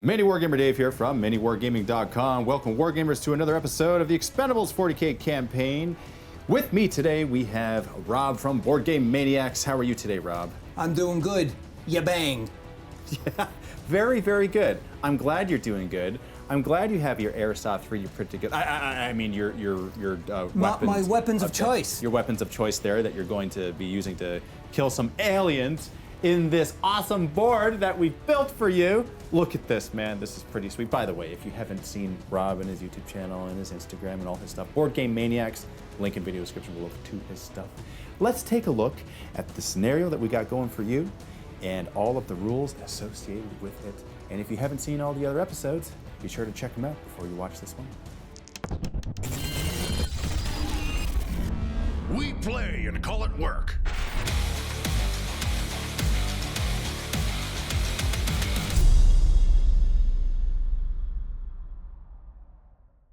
MiniWarGamer Dave here from MiniWarGaming.com. Welcome, Wargamers, to another episode of the Expendables 40K campaign. With me today, we have Rob from Board Game Maniacs. How are you today, Rob? I'm doing good. Ya bang. Yeah, very, very good. I'm glad you're doing good. I'm glad you have your airsoft 3D printed good. I mean your weapons. My weapons of choice. Your weapons of choice there that you're going to be using to kill some aliens in this awesome board that we built for you. Look at this, man. This is pretty sweet. By the way, if you haven't seen Rob and his YouTube channel and his Instagram and all his stuff, Board Game Maniacs, link in video description below to his stuff. Let's take a look at the scenario that we got going for you and all of the rules associated with it. And if you haven't seen all the other episodes, be sure to check them out before you watch this one. We play and call it work.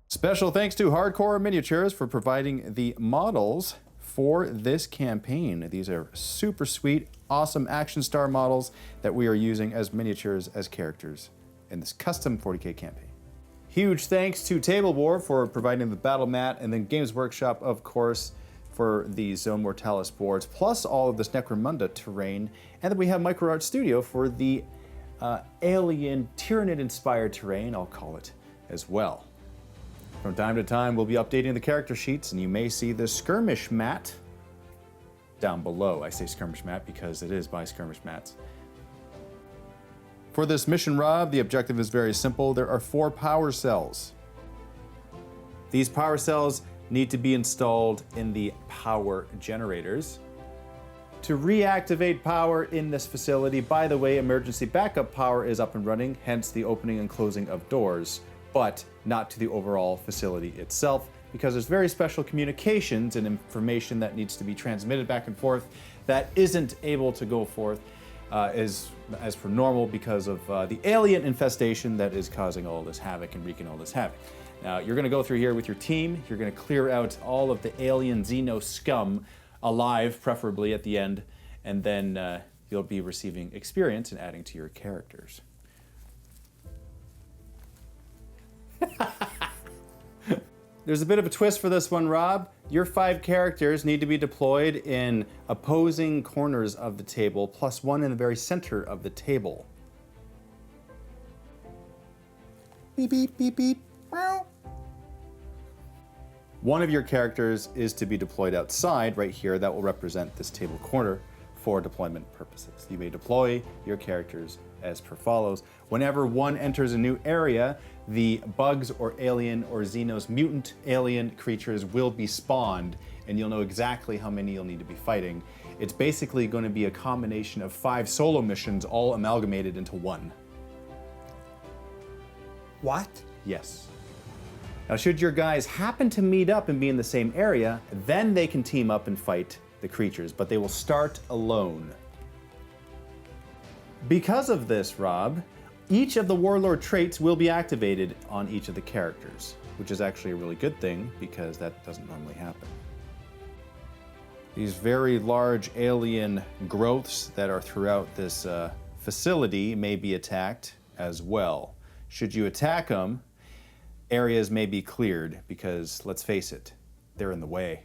Special thanks to Hardcore Miniatures for providing the models for this campaign. These are super sweet, awesome action star models that we are using as miniatures as characters in this custom 40K campaign. Huge thanks to Tableboard for providing the battle mat, and then Games Workshop, of course, for the Zone Mortalis boards, plus all of this Necromunda terrain. And then we have MicroArt Studio for the alien Tyranid-inspired terrain, I'll call it, as well. From time to time, we'll be updating the character sheets, and you may see the skirmish mat down below. I say skirmish mat because it is by skirmish mats. For this mission, Rob, the objective is very simple. There are 4 power cells. These power cells need to be installed in the power generators. To reactivate power in this facility, by the way, emergency backup power is up and running, hence the opening and closing of doors, but not to the overall facility itself, because there's very special communications and information that needs to be transmitted back and forth that isn't able to go forth as per normal because of the alien infestation that is causing all this havoc and wreaking all this havoc. Now, you're gonna go through here with your team. You're gonna clear out all of the alien Xeno scum alive, preferably at the end, and then you'll be receiving experience and adding to your characters. There's a bit of a twist for this one, Rob. Your 5 characters need to be deployed in opposing corners of the table, plus 1 in the very center of the table. Beep, beep, beep, beep. Meow. One of your characters is to be deployed outside right here. That will represent this table corner for deployment purposes. You may deploy your characters as per follows. Whenever one enters a new area, the bugs or alien or Xenos mutant alien creatures will be spawned, and you'll know exactly how many you'll need to be fighting. It's basically going to be a combination of 5 solo missions all amalgamated into one. What? Yes. Now, should your guys happen to meet up and be in the same area, then they can team up and fight the creatures, but they will start alone. Because of this, Rob, each of the warlord traits will be activated on each of the characters, which is actually a really good thing because that doesn't normally happen. These very large alien growths that are throughout this facility may be attacked as well. Should you attack them, areas may be cleared because, let's face it, they're in the way.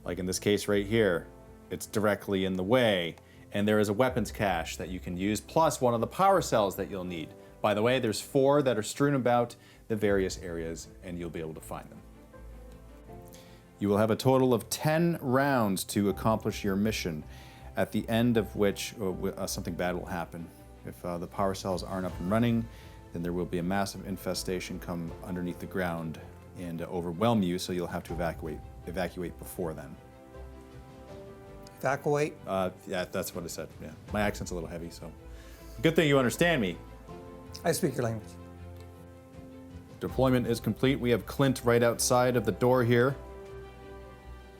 Like in this case right here, it's directly in the way. And there is a weapons cache that you can use, plus 1 of the power cells that you'll need. By the way, there's 4 that are strewn about the various areas, and you'll be able to find them. You will have a total of 10 rounds to accomplish your mission, at the end of which something bad will happen. If the power cells aren't up and running, then there will be a massive infestation come underneath the ground and overwhelm you, so you'll have to evacuate before then. Evacuate? Yeah, that's what I said, yeah. My accent's a little heavy, so. Good thing you understand me. I speak your language. Deployment is complete. We have Clint right outside of the door here.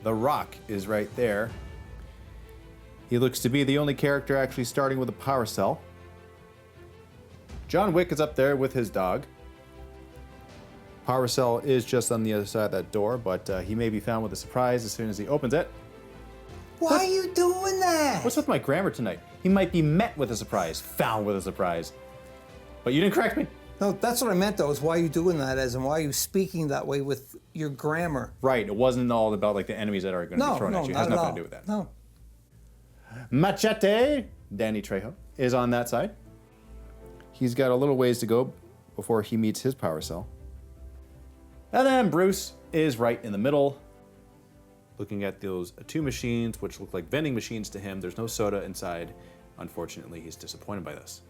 The Rock is right there. He looks to be the only character actually starting with a power cell. John Wick is up there with his dog. Power cell is just on the other side of that door, but he may be found with a surprise as soon as he opens it. Why are you doing that? What's with my grammar tonight? He might be met with a surprise, found with a surprise. But you didn't correct me. No, that's what I meant though, is why are you doing that, as in why are you speaking that way with your grammar? Right, it wasn't all about like the enemies that are going to be No, thrown no, at you. It not has at nothing all. to do with that. No. Machete, Danny Trejo, is on that side. He's got a little ways to go before he meets his power cell. And then Bruce is right in the middle, looking at those two machines, which look like vending machines to him. There's no soda inside. Unfortunately, he's disappointed by this.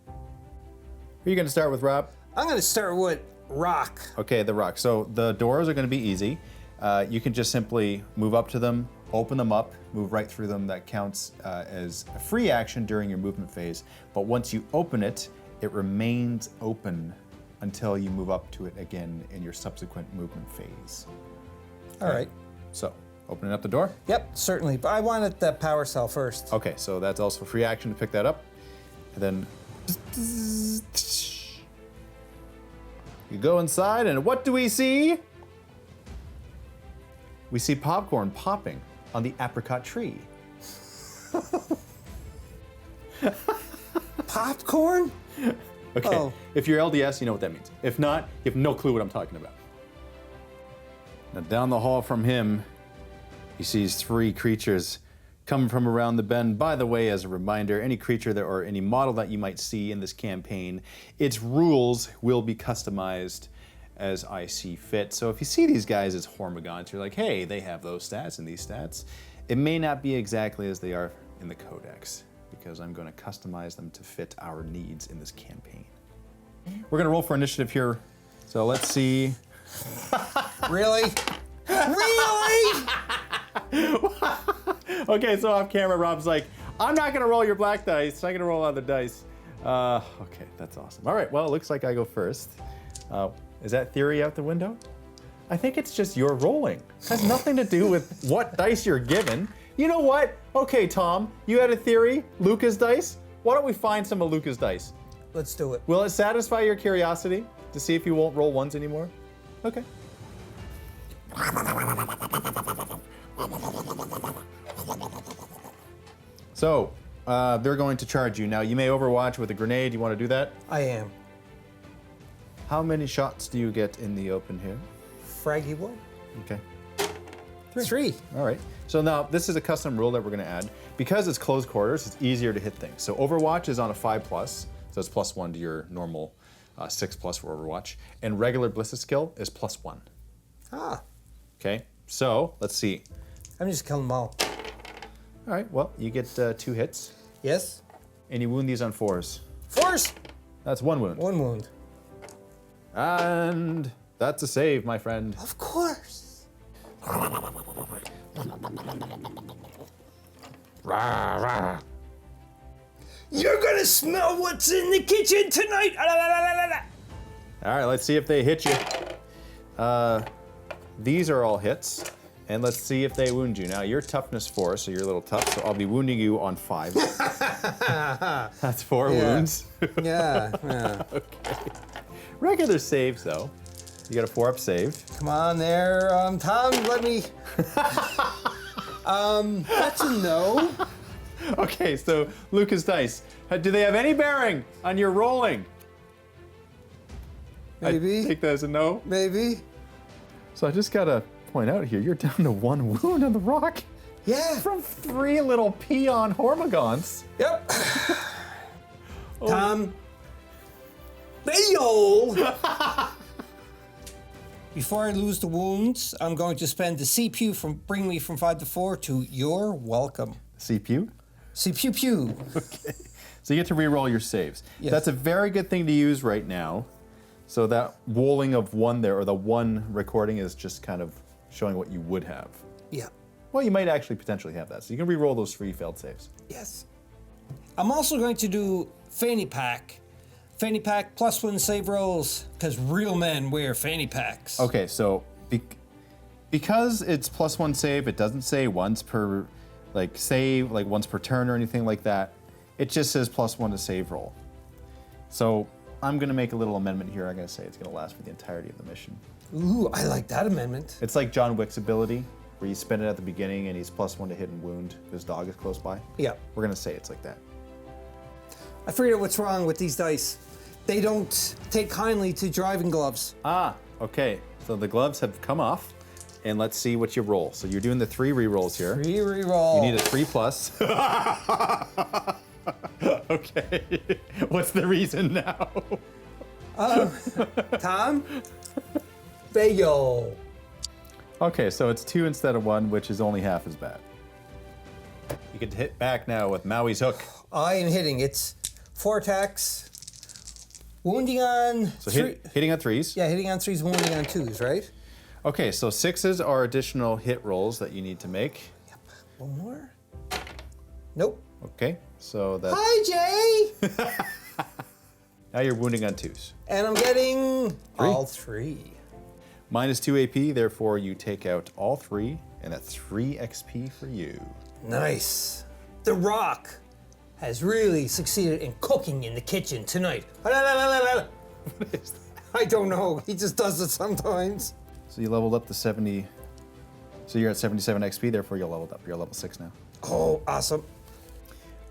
Who are you going to start with, Rob? I'm going to start with rock. Okay, the rock. So the doors are going to be easy. You can just simply move up to them, open them up, move right through them. That counts as a free action during your movement phase. But once you open it, it remains open until you move up to it again in your subsequent movement phase. All right. So, opening up the door. Yep, certainly. But I wanted the power cell first. Okay, so that's also free action to pick that up. And then you go inside, and what do we see? We see popcorn popping on the apricot tree. Popcorn? Okay, Oh. If you're LDS, you know what that means. If not, you have no clue what I'm talking about. Now down the hall from him, he sees three creatures coming from around the bend. By the way, as a reminder, any creature that, or any model that you might see in this campaign, its rules will be customized as I see fit. So if you see these guys as Hormigons, you're like, hey, they have those stats and these stats. It may not be exactly as they are in the Codex, because I'm going to customize them to fit our needs in this campaign. We're going to roll for initiative here. So let's see. Really? Really? Okay, so off camera, Rob's like, I'm not going to roll your black dice. I'm going to roll other dice. Okay, that's awesome. All right, well, it looks like I go first. Is that theory out the window? I think it's just your rolling. It has nothing to do with what dice you're given. You know what? Okay, Tom, you had a theory, Luca's dice. Why don't we find some of Luca's dice? Let's do it. Will it satisfy your curiosity to see if you won't roll ones anymore? Okay. So, they're going to charge you. Now, you may overwatch with a grenade. You want to do that? I am. How many shots do you get in the open here? Fraggy one? Okay. Three. All right. So now this is a custom rule that we're going to add. Because it's close quarters, it's easier to hit things. So Overwatch is on a 5+, so it's +1 to your normal 6+ for Overwatch. And regular Bliss's skill is +1. Ah. Okay, so let's see. I'm just killing them all. All right, well, you get 2 hits, Yes? and you wound these on 4s. Force! That's 1 wound. One wound. And that's a save, my friend. Of course. Rah, rah. You're gonna smell what's in the kitchen tonight! All right, let's see if they hit you. These are all hits, and let's see if they wound you. Now, you're toughness 4, so you're a little tough, so I'll be wounding you on 5. That's 4 wounds. Yeah, yeah. Okay. Regular saves, though. You got a 4-up save. Come on there, Tom, let me... that's a no. Okay, so Lucas dice. Do they have any bearing on your rolling? Maybe. I take that as a no. Maybe. So I just gotta point out here, you're down to 1 wound on the rock. Yeah. From 3 little peon Hormigons. Yep. Tom. Bayo! Before I lose the wounds, I'm going to spend the CPU from bring me from 5 to 4 to you're welcome. CPU? CPU pew. Okay. So you get to re-roll your saves. Yes. That's a very good thing to use right now. So that rolling of 1 there, or the 1 recording, is just kind of showing what you would have. Yeah. Well, you might actually potentially have that. So you can re-roll those 3 failed saves. Yes. I'm also going to do fanny pack. Fanny pack +1 save rolls, because real men wear fanny packs. Okay, so because it's +1 save, it doesn't say once per save, like once per turn or anything like that. It just says +1 to save roll. So I'm gonna make a little amendment here. I'm gonna say it's gonna last for the entirety of the mission. Ooh, I like that amendment. It's like John Wick's ability, where you spend it at the beginning and he's +1 to hit and wound. His dog is close by. Yeah. We're gonna say it's like that. I figured out what's wrong with these dice. they don't take kindly to driving gloves. Ah, okay. So the gloves have come off, and let's see what you roll. So you're doing the 3 re-rolls here. 3 re-roll. You need a 3+. Okay. What's the reason now? Tom? Fail. Okay, so it's 2 instead of 1, which is only half as bad. You get to hit back now with Maui's hook. I am hitting. It's 4 attacks. Wounding on So 3. hitting on 3s. Yeah, hitting on 3s, wounding on 2s, right? Okay, so 6s are additional hit rolls that you need to make. Yep. One more. Nope. Okay, so that's... Hi, Jay! Now you're wounding on 2s. And I'm getting all 3. Minus 2 AP, therefore you take out all 3, and that's 3 XP for you. Nice. The Rock has really succeeded in cooking in the kitchen tonight. What is that? I don't know. He just does it sometimes. So you leveled up to 70. So you're at 77 XP, therefore you're leveled up. You're level 6 now. Oh, awesome.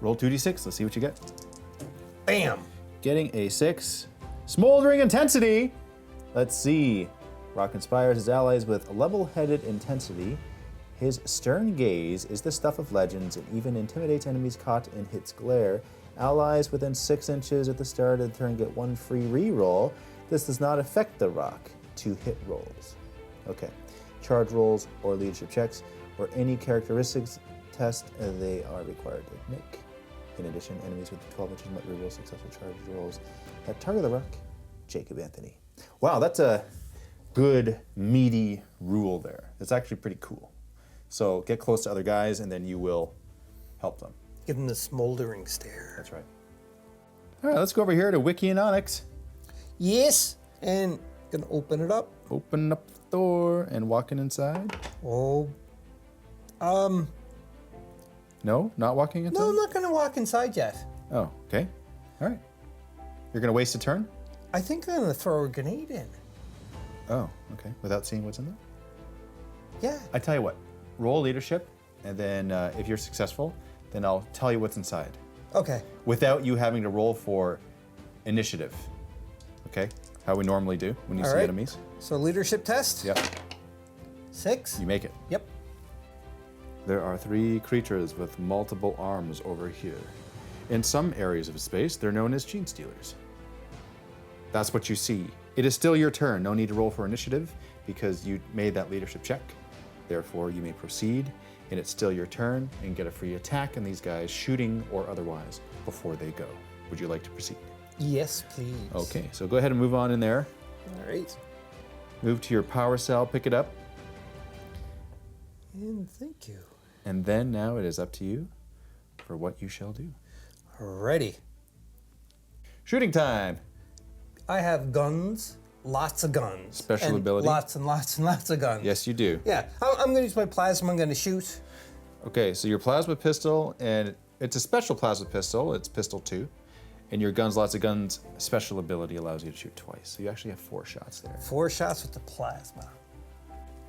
Roll 2d6, let's see what you get. Bam. Getting a 6. Smoldering intensity! Let's see. Rock inspires his allies with level-headed intensity. His stern gaze is the stuff of legends and even intimidates enemies caught in its glare. Allies within 6 inches at the start of the turn get 1 free re-roll. This does not affect the Rock. 2 hit rolls. Okay. Charge rolls or leadership checks or any characteristics test they are required to make. In addition, enemies within 12 inches might re-roll successful charge rolls that target the Rock. Jacob Anthony. Wow, that's a good, meaty rule there. It's actually pretty cool. So get close to other guys, and then you will help them. Give him the smoldering stare. That's right. All right, let's go over here to Wiki and Onyx. Yes. And gonna open it up. Open up the door and walking inside. Oh. No, not walking inside? No, I'm not gonna walk inside yet. Oh, okay. All right. You're going to waste a turn? I think I'm gonna throw a grenade in. Oh, okay. Without seeing what's in there? Yeah. I tell you what, roll leadership, and then if you're successful, then I'll tell you what's inside. Okay. Without you having to roll for initiative. Okay? How we normally do when you All see right. enemies. So leadership test. Yep. 6. You make it. Yep. There are 3 creatures with multiple arms over here. In some areas of space, they're known as gene stealers. That's what you see. It is still your turn. No need to roll for initiative because you made that leadership check. Therefore, you may proceed, and it's still your turn and get a free attack on these guys, shooting or otherwise, before they go. Would you like to proceed? Yes, please. Okay, so go ahead and move on in there. All right. Move to your power cell, pick it up, And thank you. and then now it is up to you for what you shall do. Ready. Shooting time! I have guns, lots of guns. Special and ability? Lots and lots and lots of guns. Yes, you do. Yeah, I'm going to use my plasma. I'm going to shoot. Okay, so your plasma pistol, and it's a special plasma pistol. It's pistol 2. And your guns, lots of guns, special ability allows you to shoot twice. So you actually have 4 shots there. 4 shots with the plasma.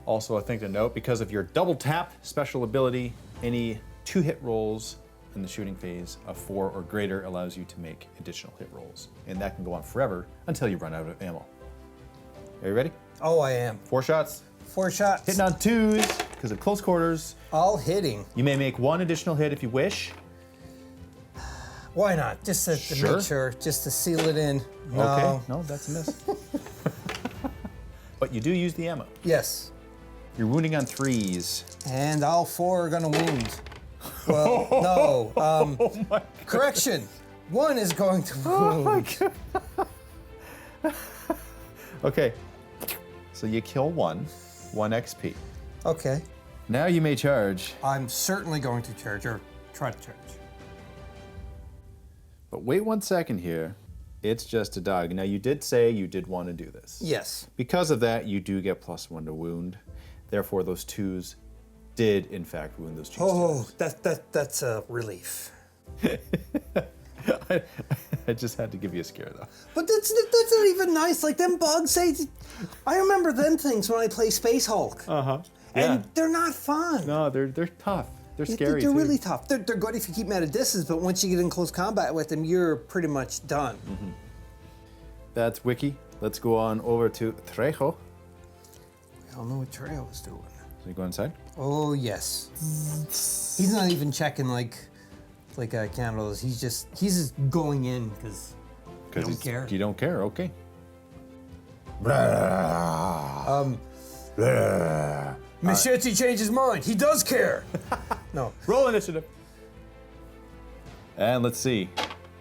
Also, a thing to note, because of your double tap special ability, any 2 hit rolls in the shooting phase of 4 or greater allows you to make additional hit rolls. And that can go on forever until you run out of ammo. Are you ready? Oh, I am. 4 shots. 4 shots. Hitting on 2s, because of close quarters. All hitting. You may make 1 additional hit if you wish. Why not? Just to Sure. make sure, just to seal it in. No. Okay, no, that's a miss. But you do use the ammo. Yes. You're wounding on 3s. And all 4 are going to wound. Well, no. Oh my Correction. 1 is going to wound. Okay, so you kill 1 XP. Okay. Now you may charge, I'm certainly going to charge, or try to charge. but wait 1 second here. It's just a dog. Now you did say you did want to do this. Yes. Because of that, you do get +1 to wound. Therefore, those 2s did in fact wound those Oh, that's a relief. I just had to give you a scare though. But that's not even nice. Like them bugs, I remember them things when I play Space Hulk. Uh-huh. And they're not fun. No, they're tough. They're scary They're too. really tough. They're good if you keep them at a distance, but once you get in close combat with them, you're pretty much done. That's Wiki. Let's go on over to Trejo. I don't know what Trejo was doing. So you go inside? Oh, yes. He's not even checking like cameras. He's just going in because he don't care. You don't care, okay. Machete changed his mind. He does care. No. Roll initiative. And let's see.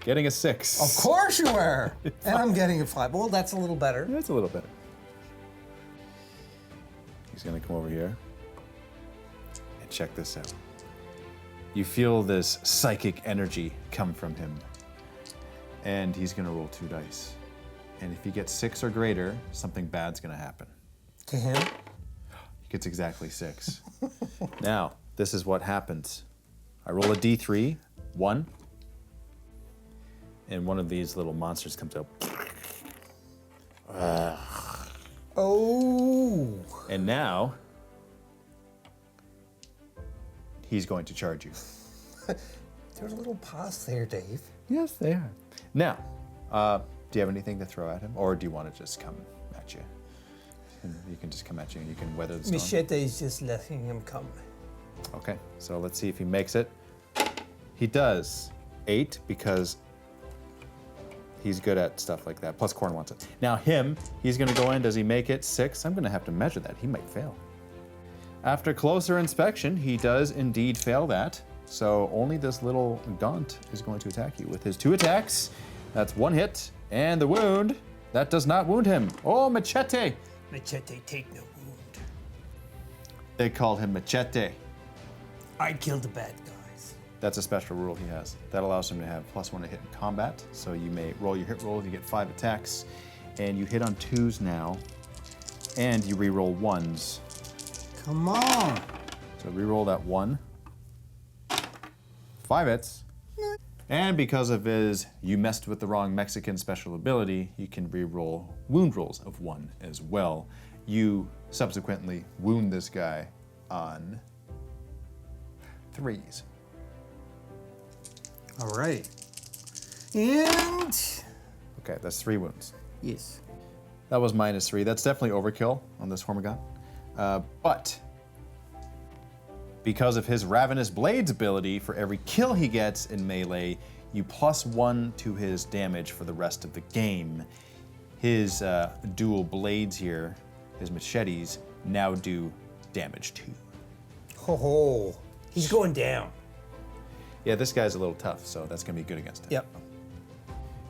Getting a 6. Of course you were. And I'm getting a 5. Well, that's a little better. That's a little better. He's gonna come over here and check this out. You feel this psychic energy come from him. And he's gonna roll 2 dice. And if he gets 6 or greater, something bad's gonna happen. To him? He gets exactly 6. Now, this is what happens. I roll a d3, 1. And one of these little monsters comes out. Oh. And now, he's going to charge you. There's a little pause there, Dave. Yes, they are. Now, do you have anything to throw at him? Or do you want to just come at you? And you can just come at you and you can weather the storm. Machete is just letting him come. Okay, so let's see if he makes it. He does. 8 because he's good at stuff like that. Plus Corn wants it. Now he's gonna go in. Does he make it? 6? I'm gonna have to measure that. He might fail. After closer inspection, he does indeed fail that. So only this little gaunt is going to attack you with his 2 attacks. That's 1 hit. And the wound, that does not wound him. Oh, Machete. Machete take no wound. They called him Machete. I killed the bad guys. That's a special rule he has. That allows him to have +1 to hit in combat. So you may roll your hit roll, you get 5 attacks. And you hit on 2s now. And you re-roll 1s. Come on. So re-roll that 1. 5 hits. And because of his you messed with the wrong Mexican special ability, you can re-roll wound rolls of 1 as well. You subsequently wound this guy on 3s. All right. And Okay, that's 3 wounds. yes. That was -3. That's definitely overkill on this Hormigaunt. But because of his Ravenous Blades ability, for every kill he gets in melee, you +1 to his damage for the rest of the game. His dual blades here, his machetes, now do damage too. Ho ho. He's going down. Yeah, this guy's a little tough, so that's gonna be good against him. Yep.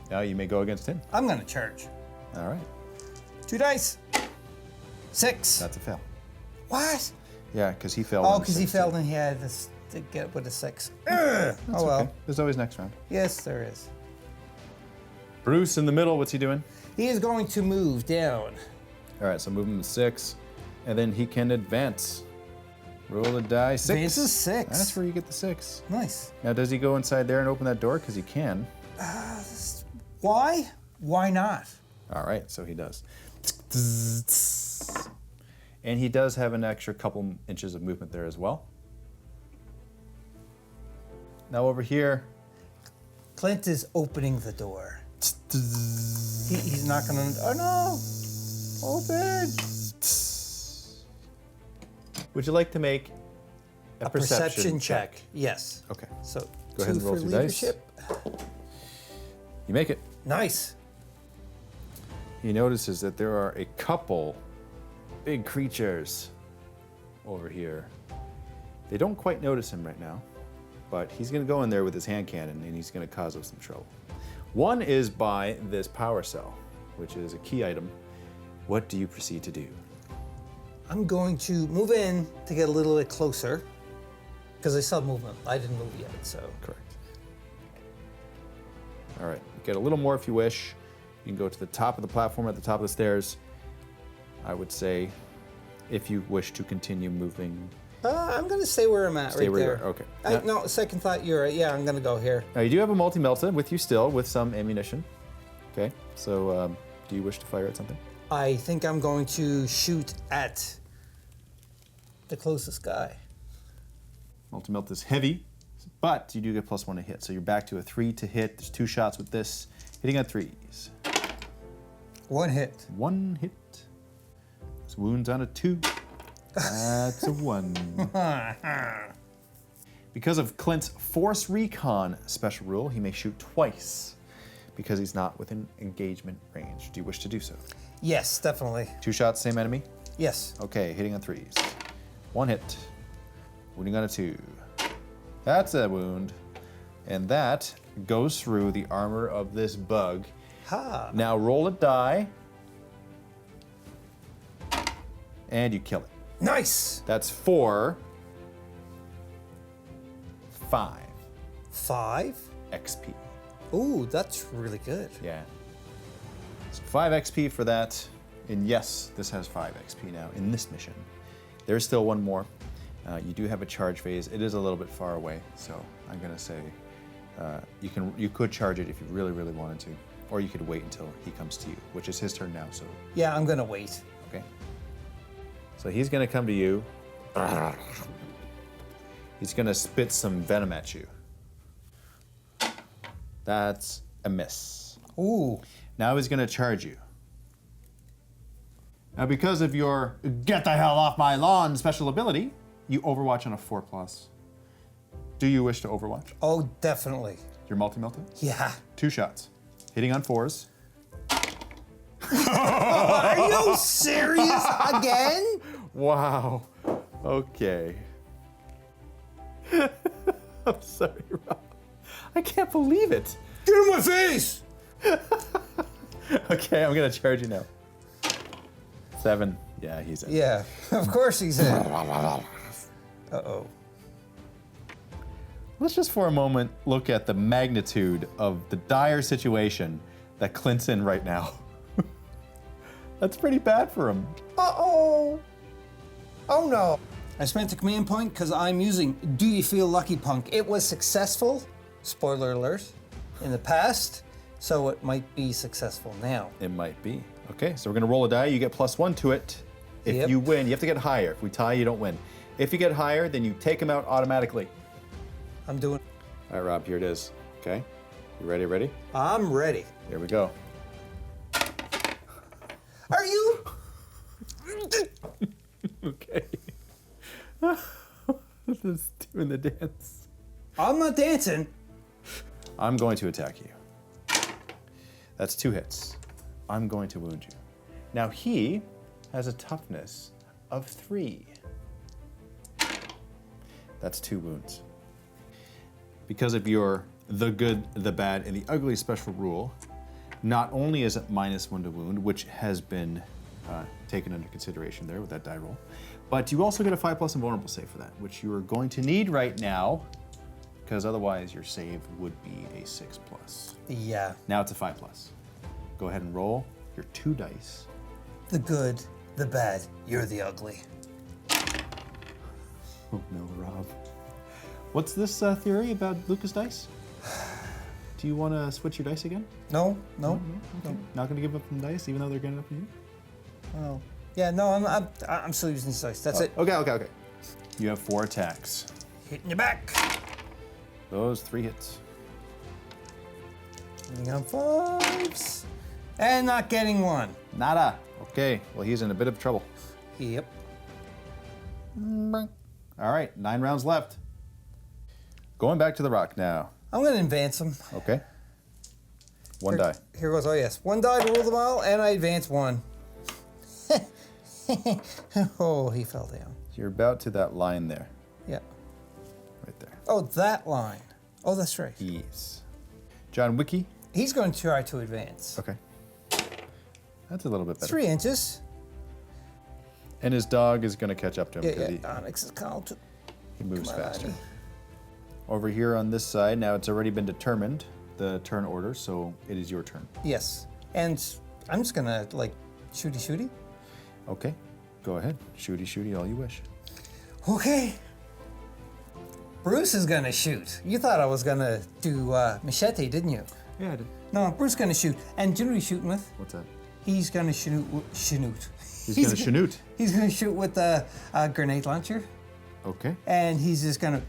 Now you may go against him. I'm gonna charge. All right, 2 dice. 6. that's a fail. What? Yeah, because he failed. Oh, on the because he 6, failed too. and he had this to get with a 6. That's Oh well. okay. There's always next round. Yes, there is. Bruce in the middle, what's he doing? He is going to move down. All right, so move him to 6, and then he can advance. Roll a die. 6. Advance is 6. That's where you get the 6. Nice. Now, does he go inside there and open that door? Because he can. Why? Why not? All right, so he does. And he does have an extra couple inches of movement there as well. Now over here. Clint is opening the door. He's not gonna. Oh no! Open! Would you like to make a perception check? Yes. Okay. So Go ahead and roll 2 dice. You make it. Nice. He notices that there are a couple big creatures over here. They don't quite notice him right now, but he's going to go in there with his hand cannon and he's going to cause them some trouble. One is by this power cell, which is a key item. What do you proceed to do? I'm going to move in to get a little bit closer because I saw movement. I didn't move yet, so. Correct. All right, get a little more if you wish. You can go to the top of the platform at the top of the stairs. I would say, if you wish to continue moving. I'm gonna stay where I'm at, Stay right where you there. are, okay. No, second thought, you're right. Yeah, I'm gonna go here. Now you do have a multi-melta with you still, with some ammunition. Okay, so do you wish to fire at something? I think I'm going to shoot at the closest guy. Multi-melt is heavy, but you do get +1 to hit, so you're back to a 3 to hit. There's 2 shots with this, hitting on 3s. 1 hit. 1 hit. His wounds on a 2. That's a 1. Because of Clint's Force Recon special rule, he may shoot twice because he's not within engagement range. Do you wish to do so? Yes, definitely. 2 shots, same enemy? Yes. Okay, hitting on 3s. 1 hit. Wounding on a 2. That's a wound. And that goes through the armor of this bug. Ha. Now roll a die. And you kill it. Nice. That's 4. 5 5. XP. Ooh, that's really good. Yeah. So 5 XP for that. And yes, this has 5 XP now in this mission. There's still one more. You do have a charge phase. It is a little bit far away, so I'm gonna say you could charge it if you really, really wanted to, or you could wait until he comes to you, which is his turn now. So Yeah, I'm gonna wait. okay. So he's gonna come to you. He's gonna spit some venom at you. That's a miss. Ooh. Now he's gonna charge you. Now because of your get the hell off my lawn special ability, you overwatch on a 4+. Do you wish to overwatch? Oh, definitely. Your multi-melted? Yeah. 2 shots. Hitting on 4s. Are you serious again? Wow. Okay. I'm sorry, Rob. I can't believe it. Get in my face! Okay, I'm gonna charge you now. 7. Yeah, he's in. Yeah, of course he's in. Uh-oh. Let's just for a moment look at the magnitude of the dire situation that Clint's in right now. That's pretty bad for him. Uh-oh. Oh no. I spent the command point because I'm using Do You Feel Lucky Punk. It was successful, spoiler alert, in the past, so it might be successful now. It might be. Okay, so we're gonna roll a die. You get +1 to it. If Yep. you win, you have to get higher. If we tie, you don't win. If you get higher, then you take him out automatically. I'm doing. All right, Rob, here it is. Okay, you ready? Ready? I'm ready. Here we go. Are you? Okay. This is doing the dance. I'm not dancing. I'm going to attack you. That's 2 hits. I'm going to wound you. Now he has a toughness of 3. That's 2 wounds. Because of your the good, the bad, and the ugly special rule, not only is it -1 to wound, which has been taken under consideration there with that die roll, but you also get a 5+ invulnerable save for that, which you are going to need right now, because otherwise your save would be a 6+. Yeah. Now it's a 5+. Go ahead and roll your 2 dice. The good, the bad, you're the ugly. Oh no, Rob. What's this theory about Lucas dice? Do you want to switch your dice again? No, no. Okay. Not going to give up on dice, even though they're getting up on you? Oh. Yeah, no, I'm still using these dice. That's it. Okay. You have 4 attacks. Hitting you back. Those 3 hits. Hitting on 5s. And not getting 1. Nada. Okay, well, he's in a bit of trouble. Yep. All right, 9 rounds left. Going back to the rock now. I'm going to advance him. Okay. 1 die. Here goes. Oh, yes. 1 die to rule them all, and I advance 1. Oh, he fell down. So you're about to that line there. Yeah. Right there. Oh, that line. Oh, that's right. Yes. John Wiki. He's going to try to advance. Okay. That's a little bit better. 3 inches. And his dog is going to catch up to him because Onyx is called to. he moves Come on, faster. Ivy. Over here on this side, now it's already been determined, the turn order, so it is your turn. Yes. And I'm just going to, like, shooty. Okay, go ahead. Shooty all you wish. Okay. Bruce is going to shoot. You thought I was going to do Machete, didn't you? Yeah, I did. No, Bruce is going to shoot. And do you know what he's shooting with? What's that? He's going to shoot. He's going to shanoot. He's going to shoot with a grenade launcher. Okay. And he's just going to.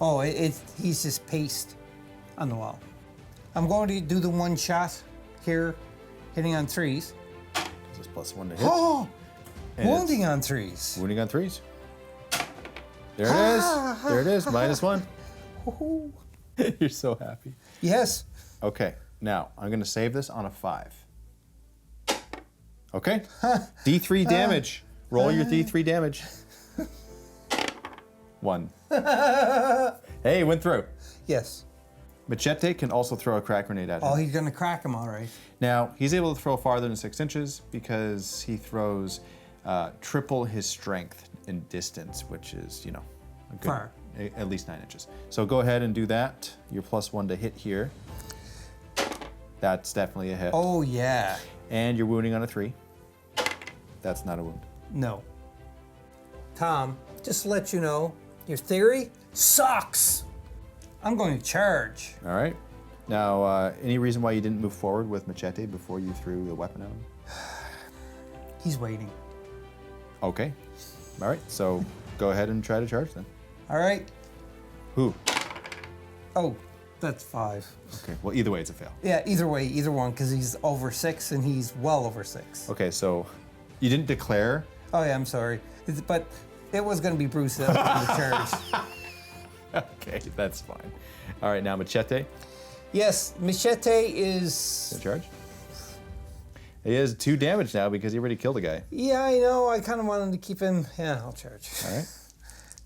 Oh, he's just paced on the wall. I'm going to do the 1 shot here, hitting on 3s. This is +1 to hit. Oh! And Wounding on 3s. Wounding on 3s. There it is. There it is. -1. Woohoo. You're so happy. Yes. Okay, now I'm going to save this on a 5. Okay. D3 damage. Roll your D3 damage. 1. Hey, went through. Yes. Machete can also throw a crack grenade at him. Oh, he's gonna crack him, all right. Now, he's able to throw farther than 6 inches because he throws triple his strength in distance, which is, you know, a good, Far. at least 9 inches. So go ahead and do that. You're +1 to hit here. That's definitely a hit. Oh, yeah. And you're wounding on a 3. That's not a wound. No. Tom, just to let you know, your theory sucks. I'm going to charge. All right. Now, any reason why you didn't move forward with Machete before you threw the weapon at him? He's waiting. Okay. All right. So go ahead and try to charge then. All right. Who? Oh, that's 5. Okay. Well, either way, it's a fail. Yeah, either way, either one, because he's over 6 and he's well over 6. Okay. So you didn't declare. Oh, yeah, I'm sorry. But it was going to be Bruce that was going to charge. Okay, that's fine. All right, now Machete. Yes, Machete is... In charge. He has 2 damage now because he already killed a guy. Yeah, I know. I kind of wanted to keep him... Yeah, I'll charge. All right.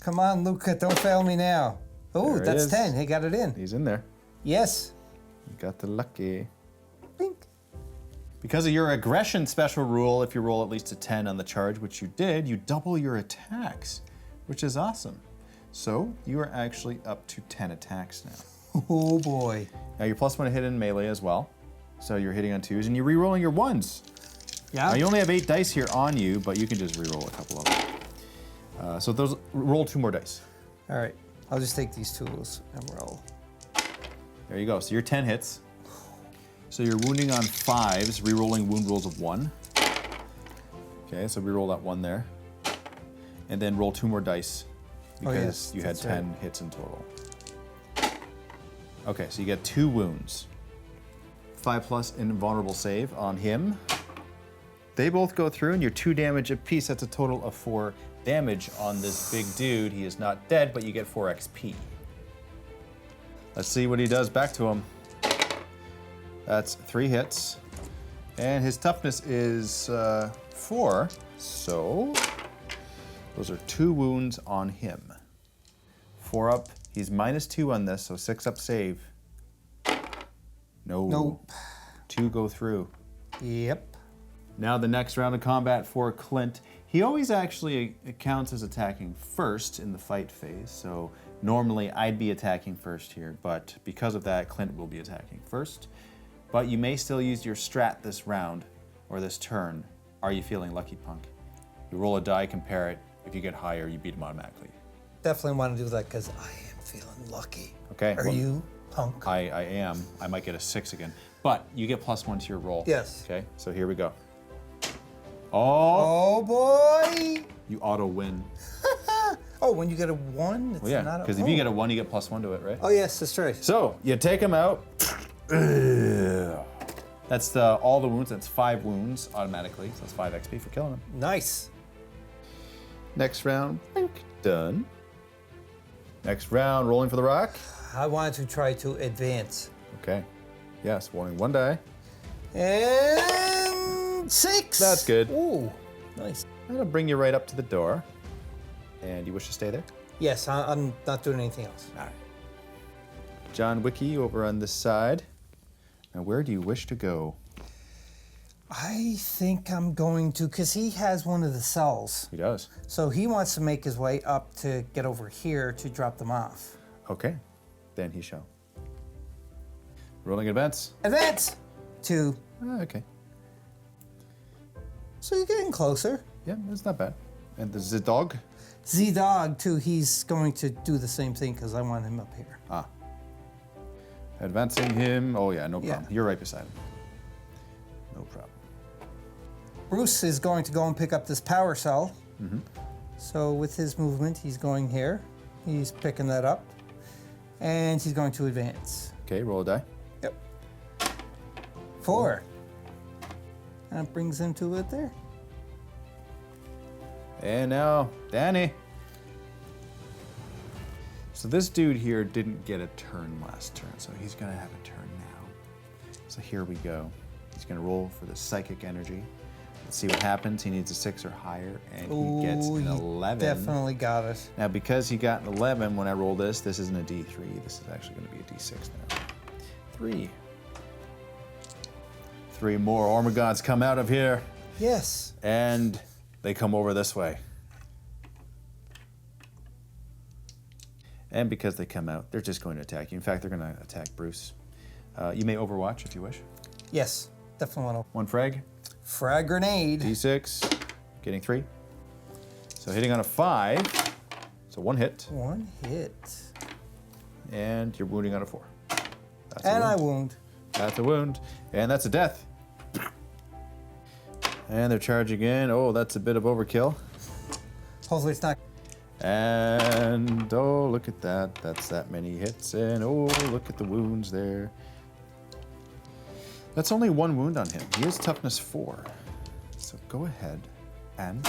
Come on, Luca, don't fail me now. Oh, There it that's is. 10. He got it in. He's in there. Yes. You got the lucky. Blink. Because of your aggression special rule, if you roll at least a 10 on the charge, which you did, you double your attacks, which is awesome. So you are actually up to 10 attacks now. Oh boy. Now you're +1 to hit in melee as well. So you're hitting on 2s and you're re-rolling your 1s. Yeah. Now you only have 8 dice here on you, but you can just re-roll a couple of them. So those roll 2 more dice. All right. I'll just take these tools and roll. There you go. So you're 10 hits. So you're wounding on 5s, re-rolling wound rolls of 1. Okay, so re-roll that 1 there. And then roll 2 more dice because yes, you had that's 10 right. hits in total. Okay, so you get 2 wounds. 5+ invulnerable save on him. They both go through and you're 2 damage apiece. That's a total of 4 damage on this big dude. He is not dead, but you get 4 XP. Let's see what he does back to him. That's 3 hits. And his toughness is 4. So those are 2 wounds on him. 4 up. He's -2 on this, so 6 up save. No. Nope. 2 go through. Yep. Now the next round of combat for Clint. He always actually counts as attacking first in the fight phase, so normally I'd be attacking first here, but because of that, Clint will be attacking first. But you may still use your strat this round, or this turn. Are you feeling lucky, punk? You roll a die, compare it. If you get higher, you beat him automatically. Definitely want to do that because I am feeling lucky. Okay. Are well, you, punk? I am. I might get a 6 again. But you get +1 to your roll. Yes. Okay, so here we go. Oh, Oh boy! you auto win. Oh, when you get a 1, it's Well, yeah, not a... because if you get a 1, you get +1 to it, right? Oh, yes, that's right. So you take him out. That's all the wounds. That's 5 wounds automatically. So that's 5 XP for killing him. Nice. Next round, blink, done. Next round, rolling for the rock. I wanted to try to advance. Okay. Yes, rolling 1 die. And 6. That's good. Ooh, nice. That'll bring you right up to the door. And you wish to stay there? Yes, I'm not doing anything else. All right. John Wiki over on this side. Now, where do you wish to go? I think I'm going to, because he has one of the cells. He does. So he wants to make his way up to get over here to drop them off. Okay. Then he shall. Rolling advance. Advance! 2. Okay. So you're getting closer. Yeah, that's not bad. And the dog? Z-Dog, too, he's going to do the same thing because I want him up here. Ah. Advancing him. Oh, yeah, no Yeah. problem. You're right beside him. No problem. Bruce is going to go and pick up this power cell. So with his movement, he's going here. He's picking that up. And he's going to advance. Okay, roll a die. Yep. 4. And it brings him to it there. And now, Danny. So this dude here didn't get a turn last turn, so he's gonna have a turn now. So here we go. He's gonna roll for the psychic energy. Let's see what happens. He needs a 6 or higher, and he gets an 11. Definitely got it. Now, because he got an 11 when I roll this isn't a D3. This is actually gonna be a D6 now. 3. 3 more Ormagons come out of here, Yes. and they come over this way. And because they come out, they're just going to attack you. In fact, they're going to attack Bruce. You may overwatch if you wish. Yes. Definitely want to. 1 frag. Frag grenade. D6. Getting 3. So hitting on a 5. So 1 hit. 1 hit. And you're wounding on a 4. That's And a I wound. wound. That's a wound. And that's a death. And they're charging in. Oh, that's a bit of overkill. Hopefully it's not. And oh, look at that. That's that many hits. And oh, look at the wounds there. That's only 1 wound on him. He is toughness 4. So go ahead and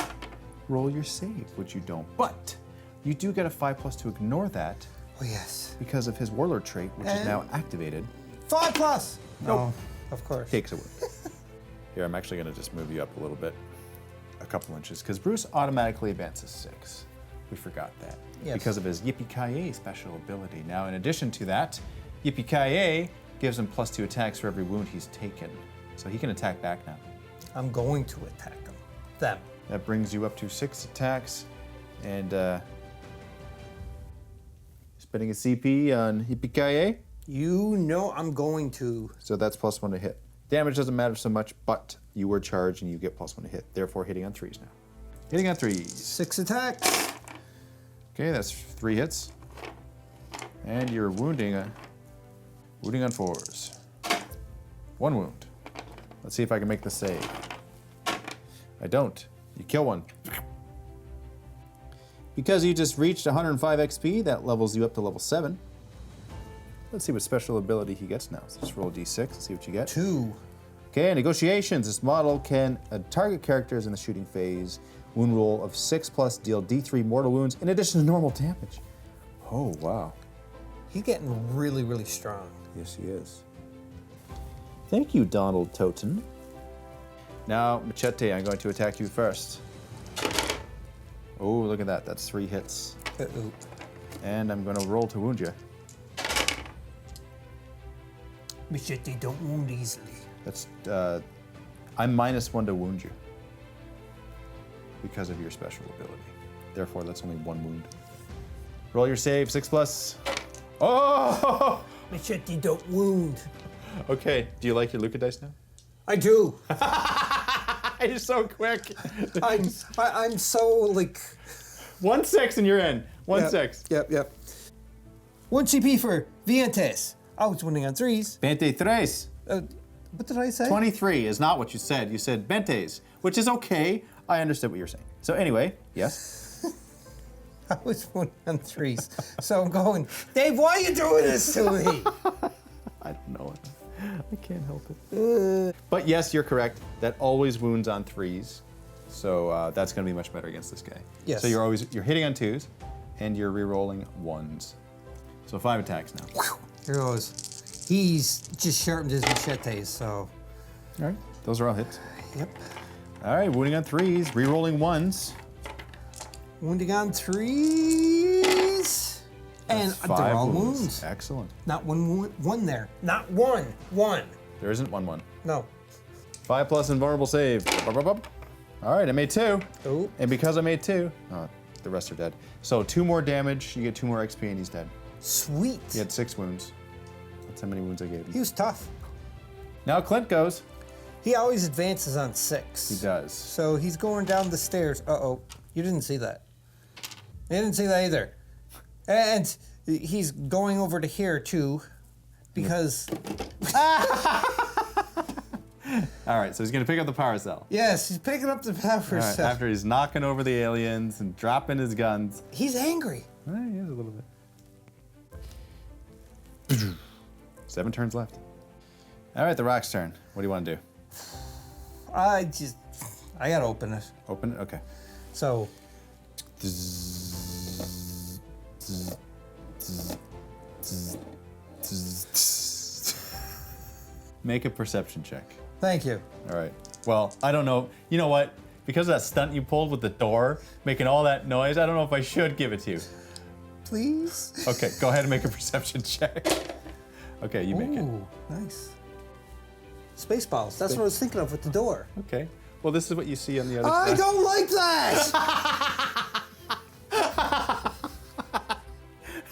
roll your save, which you don't. But you do get a 5+ to ignore that Oh, yes. because of his warlord trait, which is now activated. 5+. Nope. Oh, of course. Takes a wound. Here, I'm actually going to just move you up a little bit, a couple inches, because Bruce automatically advances 6. We forgot that. Yes. Because of his Yippee-Ki-Yay special ability. Now, in addition to that, Yippee-Ki-Yay gives him +2 attacks for every wound he's taken. So he can attack back now. I'm going to attack them. That brings you up to 6 attacks. And spending a CP on Yippee-Ki-Yay. You know I'm going to. So that's +1 to hit. Damage doesn't matter so much, but you were charged and you get +1 to hit. Therefore, hitting on 3s now. Hitting on 3s. 6 attacks. Okay, that's 3 hits. And you're wounding on 4s. 1 wound. Let's see if I can make the save. I don't. You kill 1. Because you just reached 105 XP, that levels you up to level 7. Let's see what special ability he gets now. So just roll a d6 and see what you get. 2. Okay, negotiations. This model can target characters in the shooting phase. Wound roll of 6+, deal D3 mortal wounds in addition to normal damage. Oh, wow. He's getting really, really strong. Yes, he is. Thank you, Donald Toten. Now, Machete, I'm going to attack you first. Oh, look at that. That's 3 hits. Uh-oh. And I'm going to roll to wound you. Machete don't wound easily. That's, I'm -1 to wound you because of your special ability. Therefore, that's only 1 wound. Roll your save, 6+. Oh! Machete don't wound. Okay, do you like your Luca dice now? I do. You're so quick. I'm so like. 1/6 and you're in. 1/6. Yep. 1 CP for Vientes. I was winning on 3s. 23. What did I say? 23 is not what you said. You said Bentes, which is okay. I understood what you're saying. So anyway, yes. I was winning on 3s. So I'm going, Dave, why are you doing this to me? I don't know. I can't help it. But yes, you're correct. That always wounds on 3s. So that's going to be much better against this guy. Yes. So you're hitting on 2s, and you're re-rolling 1s. So 5 attacks now. Here goes. He's just sharpened his machetes, so. All right. Those are all hits. Yep. All right. Wounding on 3s, re-rolling 1s. Wounding on 3s. And That's they're 5 all wounds. Excellent. Not one there. Not one. One. There isn't 1/1. No. 5+ invulnerable save. All right, I made 2. Oh. And because I made 2, the rest are dead. So 2 more damage, you get 2 more XP, and he's dead. Sweet. He had 6 wounds. That's how many wounds I gave him. He was tough. Now Clint goes. He always advances on 6. He does. So he's going down the stairs. Uh-oh. You didn't see that. You didn't see that either. And he's going over to here, too, because... All right, so he's going to pick up the power cell. Yes, he's picking up the power All right, cell. after he's knocking over the aliens and dropping his guns. He's angry. He is a little bit. 7 turns left. All right, the Rock's turn. What do you want to do? I gotta open it. Open it? Okay. So, Make a perception check. thank you. All right. Well, I don't know. You know what? Because of that stunt you pulled with the door, making all that noise, I don't know if I should give it to you. Please. Okay, go ahead and make a perception check. Okay, you make it. Ooh, nice. Spaceballs. That's what I was thinking of with the door. Okay. Well, this is what you see on the other I side. don't like that.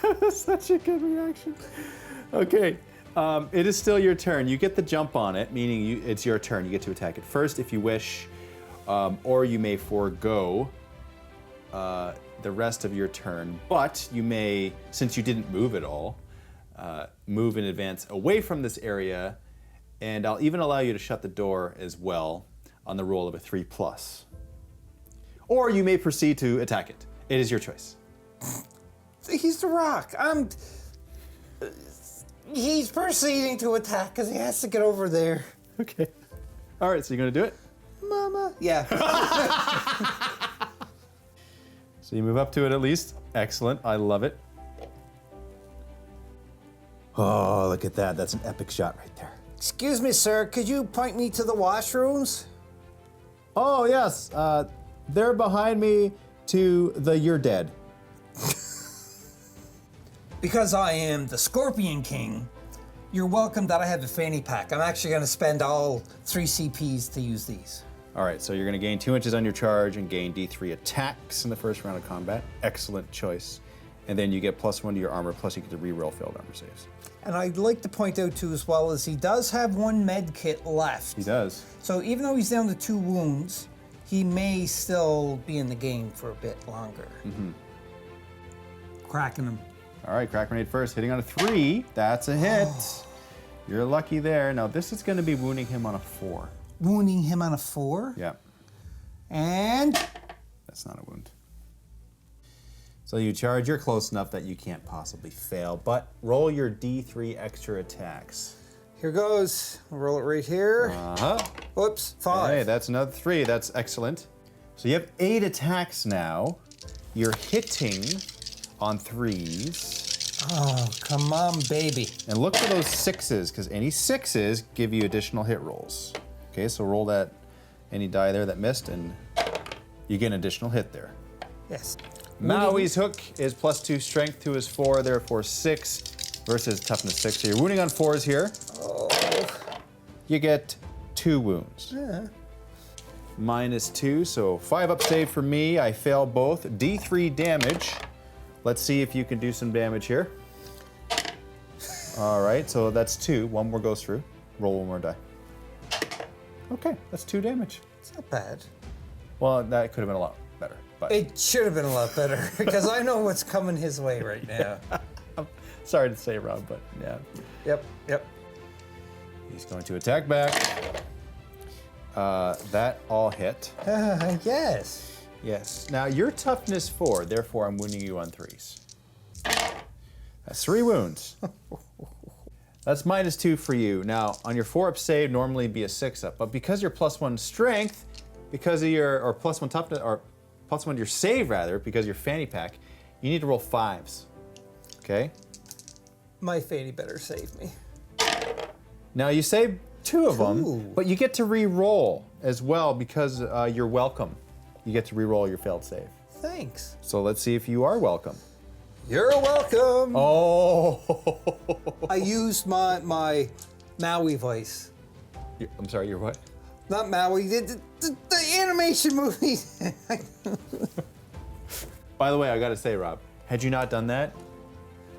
That's such a good reaction. Okay. It is still your turn. You get the jump on it, meaning it's your turn. You get to attack it first if you wish, or you may forego the rest of your turn. But you may, since you didn't move at all, move in advance away from this area, and I'll even allow you to shut the door as well on the roll of a 3+. Or you may proceed to attack it. It is your choice. He's the Rock. He's proceeding to attack because he has to get over there. Okay. All right, so you're gonna do it? Mama. Yeah. So you move up to it at least. Excellent, I love it. Oh, look at that. That's an epic shot right there. Excuse me, sir. Could you point me to the washrooms? Oh, yes. They're behind me to the you're dead. Because I am the Scorpion King, you're welcome that I have a fanny pack. I'm actually going to spend all 3 CPs to use these. All right, so you're going to gain 2 inches on your charge and gain D3 attacks in the first round of combat. Excellent choice. And then you get +1 to your armor, plus you get to reroll failed armor saves. And I'd like to point out too as well is he does have 1 med kit left. He does. So even though he's down to 2 wounds, he may still be in the game for a bit longer. Mm-hmm. Cracking him. All right, crack grenade first, hitting on a 3. That's a hit. Oh. You're lucky there. Now this is going to be wounding him on a 4. Wounding him on a 4. Yeah, And that's not a wound. So you charge, you're close enough that you can't possibly fail, but roll your D3 extra attacks. here goes. I'll roll it right here. Uh-huh. Whoops, 5. Hey, that's another 3. That's excellent. So you have 8 attacks now. You're hitting on 3s. Oh, come on, baby. And look for those 6s, because any 6s give you additional hit rolls. Okay, so roll that, any die there that missed, and you get an additional hit there. Yes. Maui's hook is +2 strength to his 4, therefore 6 versus toughness 6. So you're wounding on 4s here. Oh. You get 2 wounds. Yeah. -2, so 5 up save for me. I fail both. D3 damage. Let's see if you can do some damage here. All right, so that's 2. 1 more goes through. Roll 1 more die. Okay, that's 2 damage. It's not bad. Well, that could have been a lot better, but It should have been a lot better because I know what's coming his way right now. I'm sorry to say, Rob, but yeah. Yep. He's going to attack back. That all hit. Yes. Yes. Now you're toughness 4, therefore I'm wounding you on 3s. That's 3 wounds. That's -2 for you. Now on your 4 up save, normally it'd be a 6 up, but because you're +1 strength, because of your or +1 toughness or +1 to your save rather, because of your fanny pack, you need to roll 5s. Okay. My fanny better save me. Now you save 2 of them, 2. but you get to re-roll as well because you're welcome. You get to re-roll your failed save. Thanks. So let's see if you are welcome. You're welcome. Oh! I used my Maui voice. I'm sorry, you're what? Not Maui, the animation movie. By the way, I gotta say, Rob, had you not done that,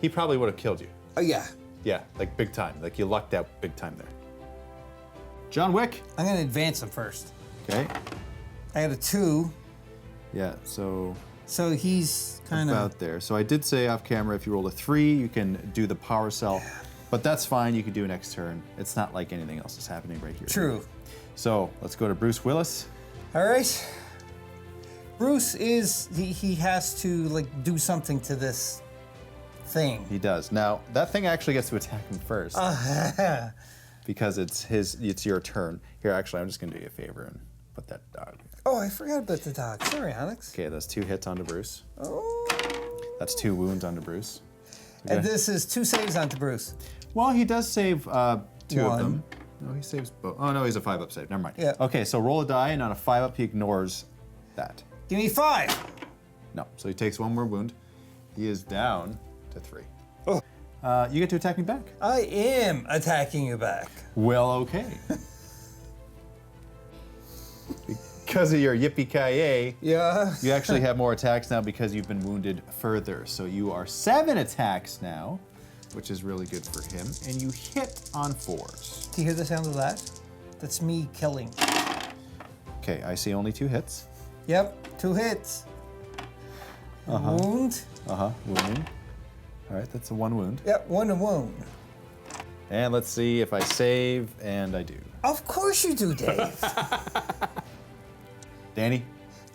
he probably would have killed you. Oh, yeah. Yeah, like big time. Like you lucked out big time there. John Wick. I'm going to advance him first. Okay. I got a 2, Yeah, so so he's kind about of... there. So I did say off camera, if you roll a 3, you can do the power cell, but that's fine. You can do next turn. It's not like anything else is happening right here. True. So let's go to Bruce Willis. All right. Bruce is... He has to, like, do something to this thing. He does. Now, that thing actually gets to attack him first. because it's your turn. Here, actually, I'm just gonna do you a favor and put that dog. Oh, I forgot about the dog. Sorry, Alex. Okay, that's 2 hits onto Bruce. Oh. That's 2 wounds onto Bruce. Okay. And this is 2 saves onto Bruce. Well, he does save 2 of One. them. No, he saves both. Oh no, he's a 5-up save. Never mind. Yeah. Okay, so roll a die, and on a 5-up, he ignores that. Give me 5. No, so he takes 1 more wound. He is down to 3. Oh. You get to attack me back. I am attacking you back. Well, okay. Because of your yippee-ki-yay, Yeah. you actually have more attacks now because you've been wounded further. So you are 7 attacks now, which is really good for him. And you hit on 4s. Do you hear the sound of that? That's me killing. Okay, I see only 2 hits. Yep, 2 hits. Wound. Wounding. All right, that's a 1 wound. Yep, 1 wound. And let's see if I save, and I do. Of course you do, Dave. Danny?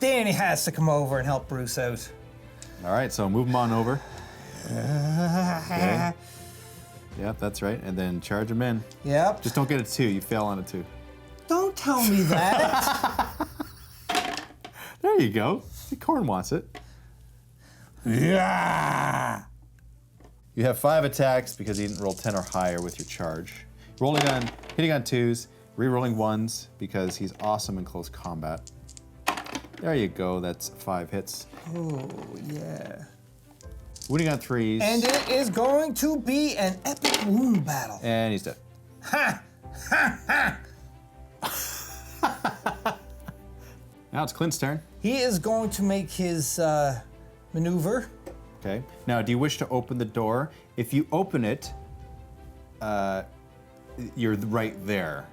Danny has to come over and help Bruce out. All right, so move him on over. Okay. Yep, that's right. And then charge him in. Yep. Just don't get a 2. You fail on a 2. Don't tell me that. There you go. See, Corn wants it. Yeah. You have 5 attacks because you didn't roll 10 or higher with your charge. Hitting on 2s, re-rolling 1s because he's awesome in close combat. There you go. That's 5 hits. Oh, yeah. Wounding on 3s. And it is going to be an epic wound battle. And he's dead. Ha! Ha! Ha! Now it's Clint's turn. He is going to make his maneuver. Okay. Now, do you wish to open the door? If you open it, you're right there.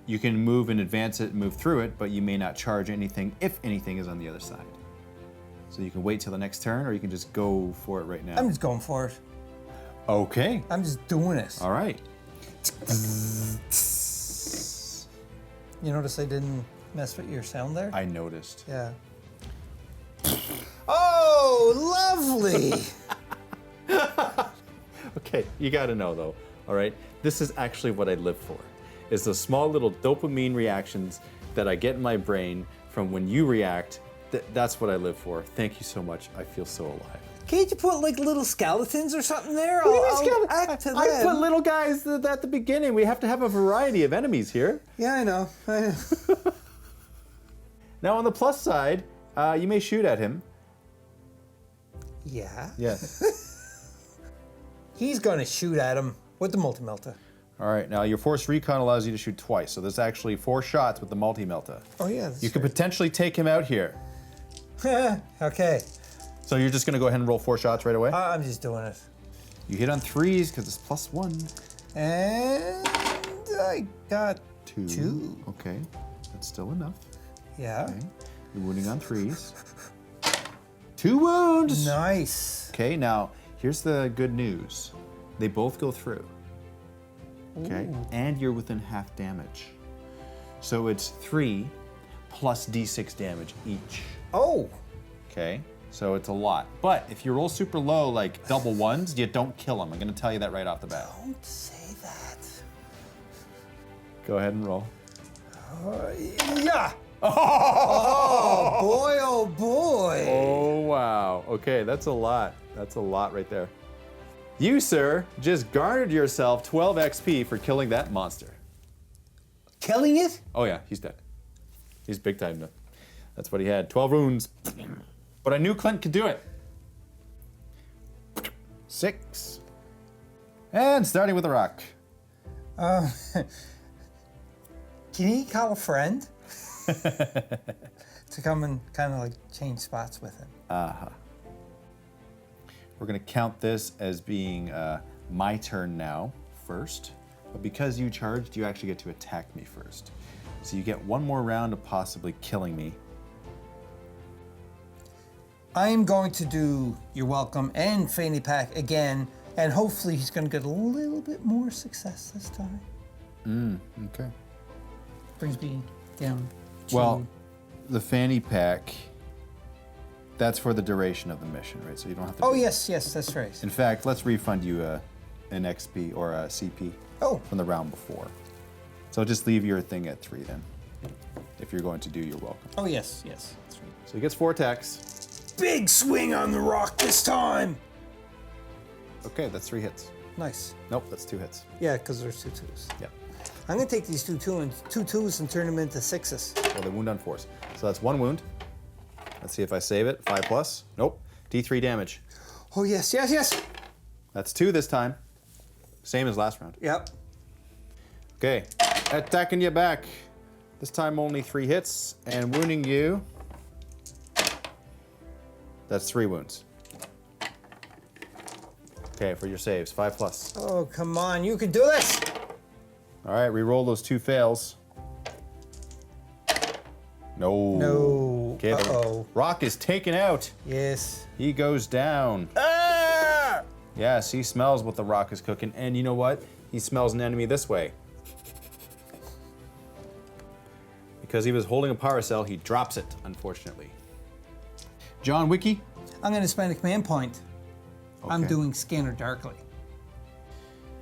You can move and advance it and move through it, but you may not charge anything if anything is on the other side. So you can wait till the next turn, or you can just go for it right now. I'm just going for it. Okay. I'm just doing it. All right. You notice I didn't mess with your sound there? I noticed. Yeah. Oh, lovely. Okay, you got to know though. All right, this is actually what I live for. It's the small little dopamine reactions that I get in my brain from when you react. That's what I live for. Thank you so much. I feel so alive. Can't you put like little skeletons or something there? I'll act to them. I put little guys at the beginning. We have to have a variety of enemies here. Yeah, I know. Now on the plus side, you may shoot at him. Yeah. Yes. He's gonna shoot at him with the multi-melta. All right, now your force recon allows you to shoot twice, so there's actually 4 shots with the multi-melta. Oh yeah. You could potentially take him out here. Okay. So you're just gonna go ahead and roll 4 shots right away? I'm just doing it. You hit on 3s because it's +1. And I got 2. Okay, that's still enough. Yeah. Okay. You're wounding on 3s. 2 wounds! Nice. Okay, now here's the good news. They both go through. Okay, and you're within half damage. So it's 3 plus d6 damage each. Oh. Okay, so it's a lot. But if you roll super low, like double 1s, you don't kill them. I'm gonna tell you that right off the bat. Don't say that. Go ahead and roll. Yeah. Oh boy, oh boy. Oh, wow. Okay, that's a lot. That's a lot right there. You, sir, just garnered yourself 12 XP for killing that monster. Killing it? Oh, yeah, he's dead. He's big time now. That's what he had. 12 wounds. But I knew Clint could do it. 6. And starting with a rock. Can he call a friend? To come and kind of like change spots with him. We're gonna count this as being my turn now first, but because you charged, you actually get to attack me first. So you get 1 more round of possibly killing me. I'm going to do You're Welcome and Fanny Pack again, and hopefully he's going to get a little bit more success this time. Okay. Brings me down to... Well, the fanny pack, that's for the duration of the mission, right? So you don't have to. Oh, yes, that's right. In fact, let's refund you an XP or a CP. Oh. from the round before. So just leave your thing at 3 then. If you're going to do your welcome. Oh, yes. That's right. So he gets 4 attacks. Big swing on the rock this time. Okay, that's 3 hits. Nice. Nope, that's 2 hits. Yeah, because there's 2 2s. Yep. I'm going to take these 2 2s and turn them into 6s. Well, they wound on 4s. So that's 1 wound. Let's see if I save it. 5 plus. Nope. D3 damage. Oh, yes. That's 2 this time. Same as last round. Yep. Okay, attacking you back. This time only 3 hits and wounding you. That's 3 wounds. Okay, for your saves, 5 plus. Oh, come on. You can do this. All right, re-roll those 2 fails. No. No. Okay, the Uh-oh. rock is taken out. Yes. He goes down. Ah! Yes, he smells what the rock is cooking. And you know what? He smells an enemy this way. Because he was holding a power cell, he drops it, unfortunately. John Wiki? I'm going to spend a command point. I'm Okay. doing Scanner Darkly.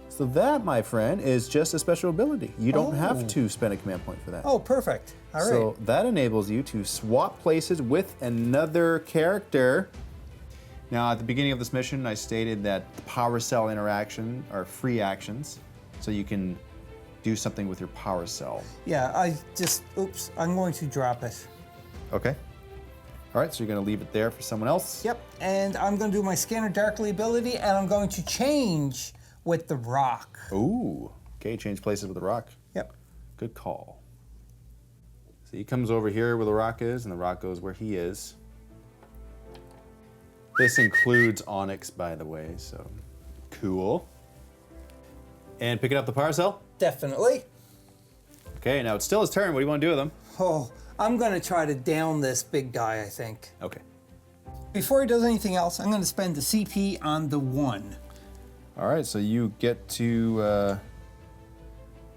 So that, my friend, is just a special ability. You don't have Oh. to spend a command point for that. Oh, perfect. All right. So that enables you to swap places with another character. Now, at the beginning of this mission, I stated that the power cell interaction are free actions, so you can do something with your power cell. Yeah, I'm going to drop it. Okay. All right, so you're going to leave it there for someone else. Yep, and I'm going to do my Scanner Darkly ability, and I'm going to change with the rock. Ooh. Okay, change places with the rock. Yep. Good call. So he comes over here where the rock is, and the rock goes where he is. This includes Onyx, by the way, so cool. And picking up the power cell. Definitely. Okay, now it's still his turn. What do you want to do with him? Oh, I'm going to try to down this big guy, I think. Okay. Before he does anything else, I'm going to spend the CP on the 1. All right, so you get to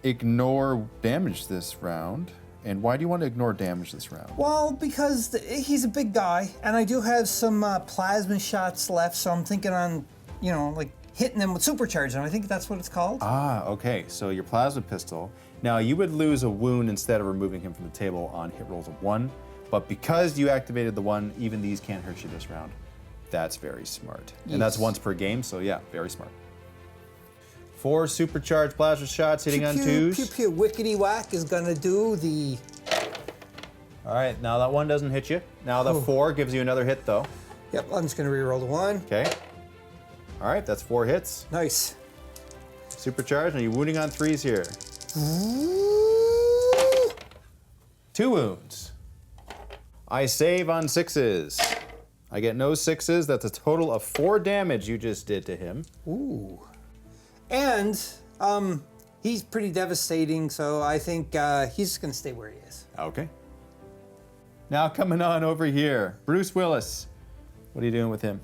ignore damage this round. And why do you want to ignore damage this round? Well, because he's a big guy, and I do have some plasma shots left, so I'm thinking on, like hitting them with supercharge, and I think that's what it's called. Ah, okay. So your plasma pistol. Now you would lose a wound instead of removing him from the table on hit rolls of 1, but because you activated the 1, even these can't hurt you this round. That's very smart. And that's Yes. once per game, so yeah, very smart. 4 supercharged plasma shots hitting on 2s. Pew pew wickety whack is gonna do the. All right, now that 1 doesn't hit you. Now the 4 gives you another hit though. Yep, I'm just gonna reroll the 1. Okay. All right, that's 4 hits. Nice. Supercharged, and you're wounding on 3s here. 2 wounds. I save on 6s. I get no 6s. That's a total of 4 damage you just did to him. Ooh. And he's pretty devastating, so I think he's just gonna stay where he is. Okay. Now coming on over here, Bruce Willis. What are you doing with him?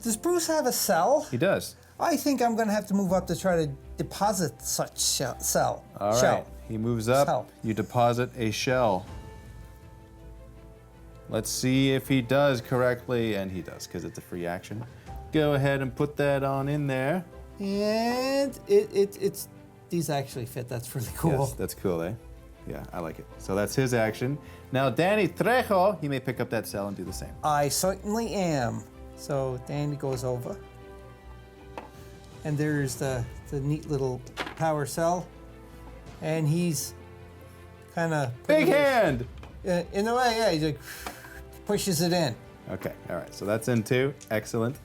Does Bruce have a cell? He does. I think I'm gonna have to move up to try to deposit such cell. All right. Shell. He moves up. Shell. You deposit a shell. Let's see if he does correctly, and he does, because it's a free action. Go ahead and put that on in there. And it's these actually fit. That's really cool. Yes, that's cool, eh? Yeah, I like it. So that's his action. Now, Danny Trejo, he may pick up that cell and do the same. I certainly am. So Danny goes over. And there's the neat little power cell. And he's kind of... Big hand! In a way, yeah, he like pushes it in. Okay, all right, so that's in 2. Excellent.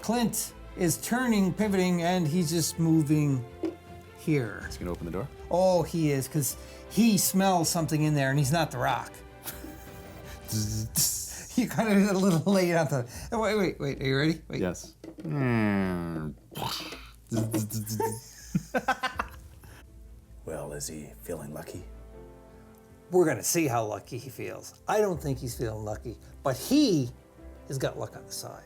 Clint is turning, pivoting, and he's just moving here. He's gonna open the door. Oh, he is, because he smells something in there, and he's not the rock. You kind of a little late on the... Oh, wait, are you ready? Wait. Yes. Well, is he feeling lucky? We're going to see how lucky he feels. I don't think he's feeling lucky, but he has got luck on the side.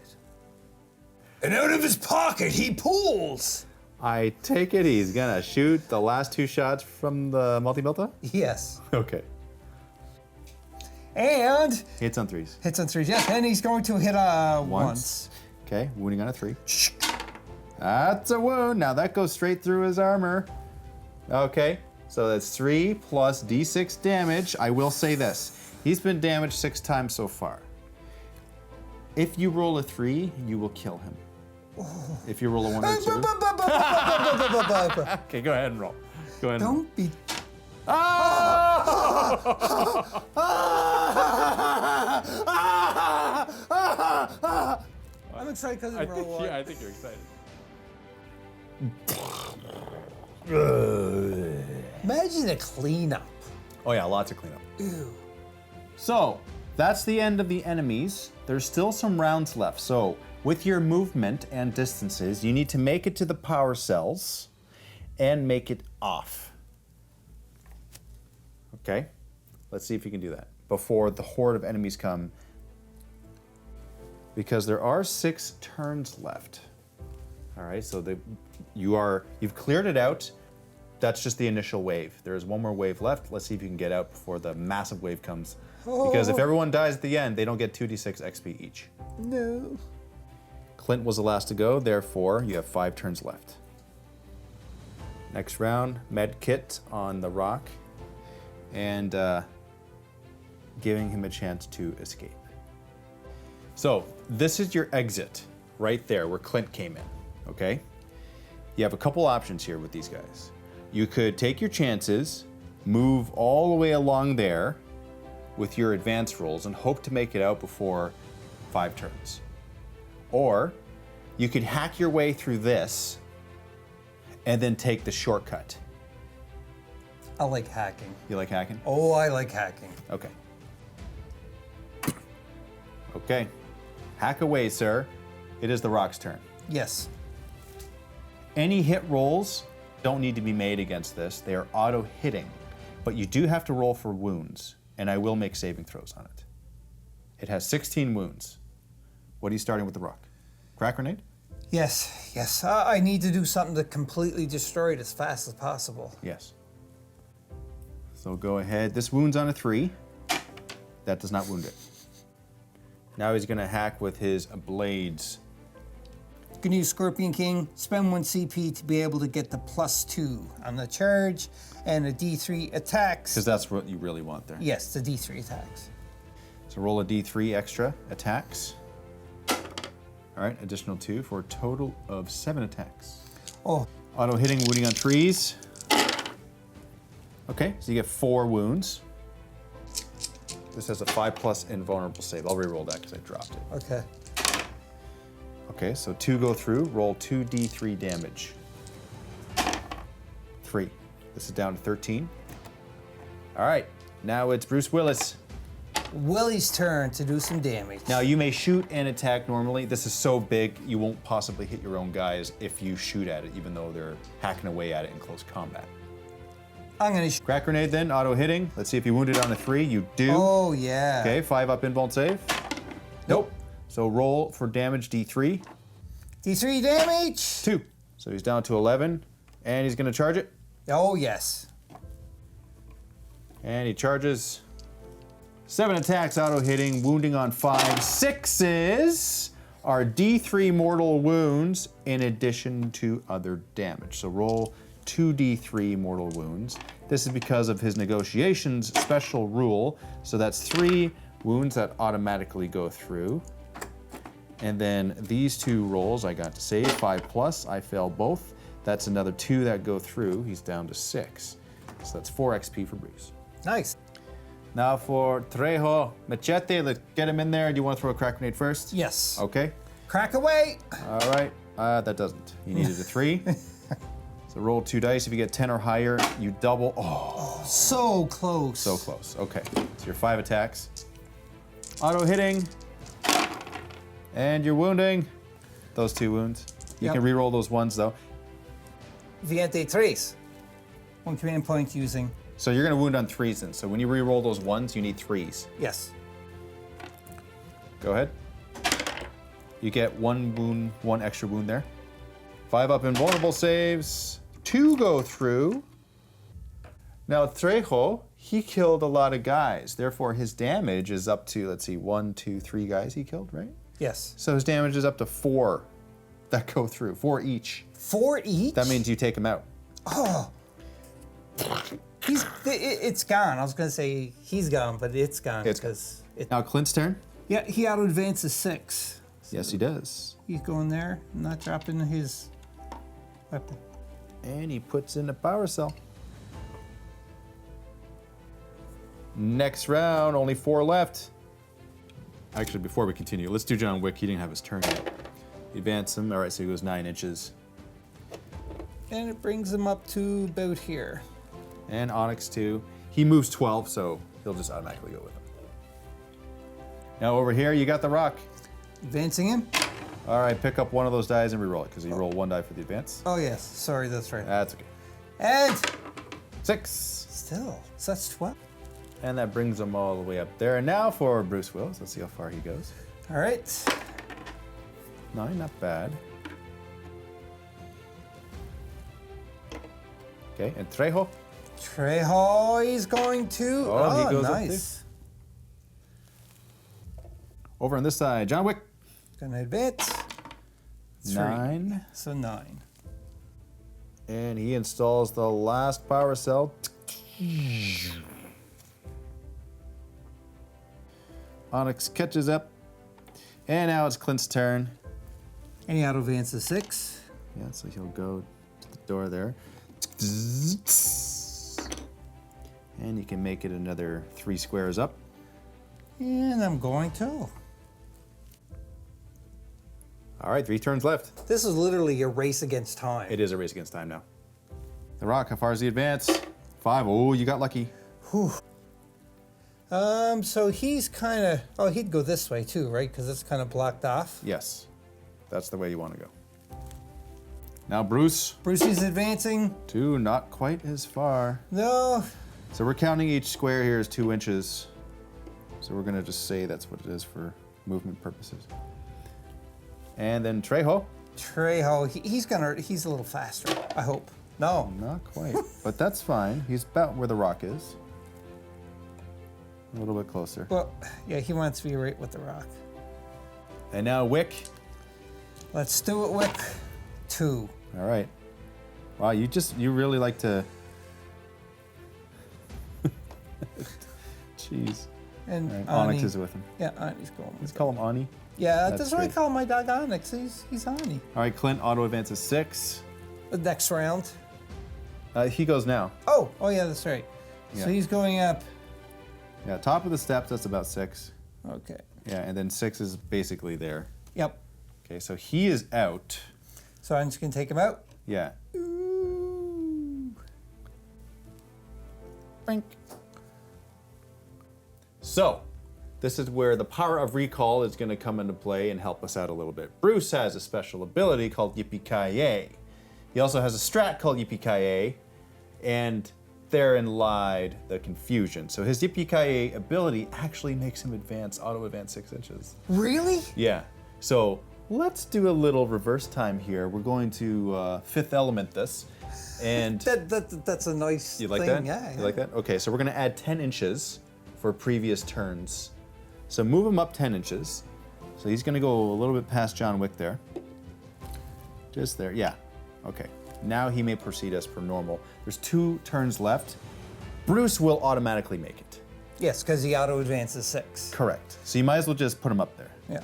And out of his pocket, he pulls. I take it he's gonna shoot the last 2 shots from the multi-melta? Yes. Okay. And Hits on 3s. hits on 3s. Yes, and he's going to hit once. Okay, wounding on a 3. That's a wound. Now that goes straight through his armor. Okay, so that's 3 plus d6 damage. I will say this. He's been damaged 6 times so far. If you roll a 3, you will kill him. If you roll a 1 or 2. Okay, go ahead and roll. Go ahead. Don't be. I'm excited because of roll 1. Yeah, I think you're excited. Imagine a cleanup. Oh yeah, lots of cleanup. Ew. So, that's the end of the enemies. There's still some rounds left. So, with your movement and distances, you need to make it to the power cells and make it off. Okay? Let's see if you can do that before the horde of enemies come. Because there are 6 turns left. All right, so you've cleared it out. That's just the initial wave. There's one more wave left. Let's see if you can get out before the massive wave comes. Because if everyone dies at the end, they don't get 2d6 XP each. No. Clint was the last to go, therefore you have 5 turns left. Next round, med kit on the rock, and giving him a chance to escape. So this is your exit right there where Clint came in, okay? You have a couple options here with these guys. You could take your chances, move all the way along there with your advance rolls and hope to make it out before 5 turns. Or you could hack your way through this and then take the shortcut. I like hacking. You like hacking? Oh, I like hacking. Okay. Okay. Hack away, sir. It is the rock's turn. Yes. Any hit rolls don't need to be made against this. They are auto-hitting. But you do have to roll for wounds, and I will make saving throws on it. It has 16 wounds. What are you starting with the rock? Crack grenade? Yes, yes. I need to do something to completely destroy it as fast as possible. Yes. So go ahead. This wounds on a 3. That does not wound it. Now he's going to hack with his blades. Gonna use Scorpion King, spend 1 CP to be able to get the +2 on the charge and a D3 attacks. Because that's what you really want there. Yes, the D3 attacks. So roll a D3 extra attacks. All right, additional 2 for a total of 7 attacks. Oh, Auto hitting, wounding on trees. Okay, so you get 4 wounds. This has a 5+ invulnerable save. I'll re-roll that because I dropped it. okay. Okay, so 2 go through. Roll 2d3 damage. 3. This is down to 13. All right, now it's Bruce Willis. Willie's turn to do some damage. Now you may shoot and attack normally. This is so big, you won't possibly hit your own guys if you shoot at it, even though they're hacking away at it in close combat. I'm gonna Crack grenade then, auto hitting. Let's see if you wounded on a 3. You do. Oh, yeah. Okay, 5 up invuln save. Nope. So roll for damage D3. D3 damage. 2. So he's down to 11, and he's gonna charge it. Oh, yes. And he charges. 7 attacks, auto hitting, wounding on 5. 6s are D3 mortal wounds in addition to other damage. So roll 2d3 mortal wounds. This is because of his negotiations special rule. So that's 3 wounds that automatically go through. And then these 2 rolls I got to save, 5+, I fail both. That's another 2 that go through. He's down to 6. So that's 4 XP for Bruce. Nice. Now for Trejo, Machete, let's get him in there. Do you want to throw a crack grenade first? Yes. Okay. Crack away. All right. That doesn't. You needed a 3. So roll 2 dice. If you get 10 or higher, you double. Oh, So close. so close. Okay. So your 5 attacks. Auto hitting. And you're wounding. Those 2 wounds. You Yep. can re-roll those ones though. Viente tres. 1 command point using. So you're gonna wound on 3s then. So when you re-roll those 1s, you need 3s. Yes. Go ahead. You get 1 wound, 1 extra wound there. 5 up invulnerable saves. 2 go through. Now Trejo, he killed a lot of guys. Therefore his damage is up to, let's see, 1, 2, 3 guys he killed, right? Yes. So his damage is up to 4 that go through. 4 each. 4 each? That means you take them out. Oh. It's gone. I was going to say he's gone, but it's gone. It's because Now Clint's turn. Yeah, he auto advances 6. So Yes, he does. he's going there, not dropping his weapon. And he puts in a power cell. Next round, only 4 left. Actually, before we continue, let's do John Wick. He didn't have his turn yet. Advance him. All right, so he goes 9 inches. And it brings him up to about here. And Onyx too. He moves 12, so he'll just automatically go with him. Now over here, you got the rock. Advancing him. All right, pick up one of those dies and re-roll it, because you roll 1 die for the advance. Oh, yes. Sorry, that's right. That's okay. And 6. still, so that's 12. And that brings him all the way up there. And now for Bruce Willis. Let's see how far he goes. All right. 9, not bad. Okay, and Trejo. Trejo, he's going to. Oh, he goes up nice. Over on this side, John Wick. Gonna advance. 9. So 9. And he installs the last power cell. Onyx catches up. And now it's Clint's turn. And he auto advances 6. Yeah, so he'll go to the door there. And you can make it another 3 squares up. And I'm going to. All right, 3 turns left. This is literally a race against time. It is a race against time now. The Rock, how far is the advance? 5. Oh, you got lucky. Whew. So he's kind of. Oh, he'd go this way too, right? Because it's kind of blocked off. Yes, that's the way you want to go. Now Bruce. Brucey's advancing. 2, not quite as far. No. So we're counting each square here as 2 inches. So we're gonna just say that's what it is for movement purposes. And then Trejo. Trejo, he's a little faster, I hope. No. Not quite, but that's fine. He's about where the Rock is. A little bit closer. Well, yeah, he wants to be right with the Rock. And now Wick. Let's do it, Wick. 2. All right. Wow, you really like to. Jeez. And All right, Ani. Onyx is with him. Yeah, Ani's going. Let's call him Ani. Yeah, That's that's what I great. call my dog Onyx. He's Ani. All right, Clint auto advances 6. The next round. He goes now. Oh, yeah, that's right. Yeah. So he's going up. Yeah, top of the steps, that's about 6. Okay. Yeah, and then 6 is basically there. Yep. Okay, so he is out. So I'm just gonna take him out. Yeah. Ooh. Brink. So, this is where the power of recall is going to come into play and help us out a little bit. Bruce has a special ability called Yippee-Ki-Yay. He also has a strat called Yippee-Ki-Yay, and therein lied the confusion. So his Yippee-Ki-Yay ability actually makes him auto advance 6 inches. Really? Yeah. So let's do a little reverse time here. We're going to Fifth Element this. And That's a nice you like thing. that? Yeah. You like that? Okay, so we're going to add 10 inches for previous turns. So move him up 10 inches. So he's going to go a little bit past John Wick there. Just there. Yeah. Okay. Now he may proceed as per normal. There's 2 turns left. Bruce will automatically make it. Yes, because he auto advances 6. Correct. So you might as well just put him up there. Yeah.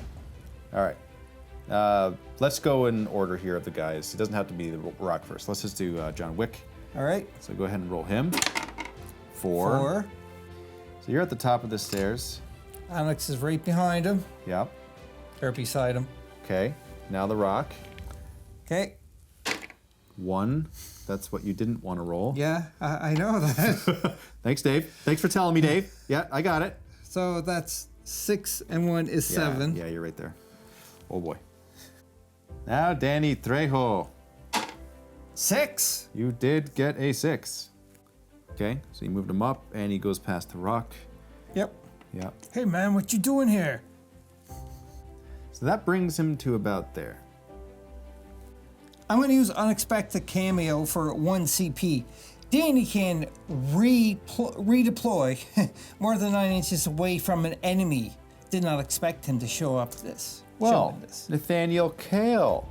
All right. Let's go in order here of the guys. It doesn't have to be the Rock first. Let's just do John Wick. All right. So go ahead and roll him. 4. 4. So you're at the top of the stairs. Onyx is right behind him, Yep. or beside him. Okay. Now the Rock. Okay. 1. That's what you didn't want to roll. Yeah, I know that. Thanks, Dave. Thanks for telling me, Dave. Yeah, I got it. So that's 6 and 1 is 7. Yeah, you're right there. Oh boy. Now Danny Trejo. 6. You did get a 6. Okay, so you moved him up and he goes past the Rock. Yep. Yep. Hey man, what you doing here? So that brings him to about there. I'm going to use Unexpected Cameo for 1 CP. Danny can redeploy more than 9 inches away from an enemy. Did not expect him to show up this. Well, show this. Nathaniel Kale.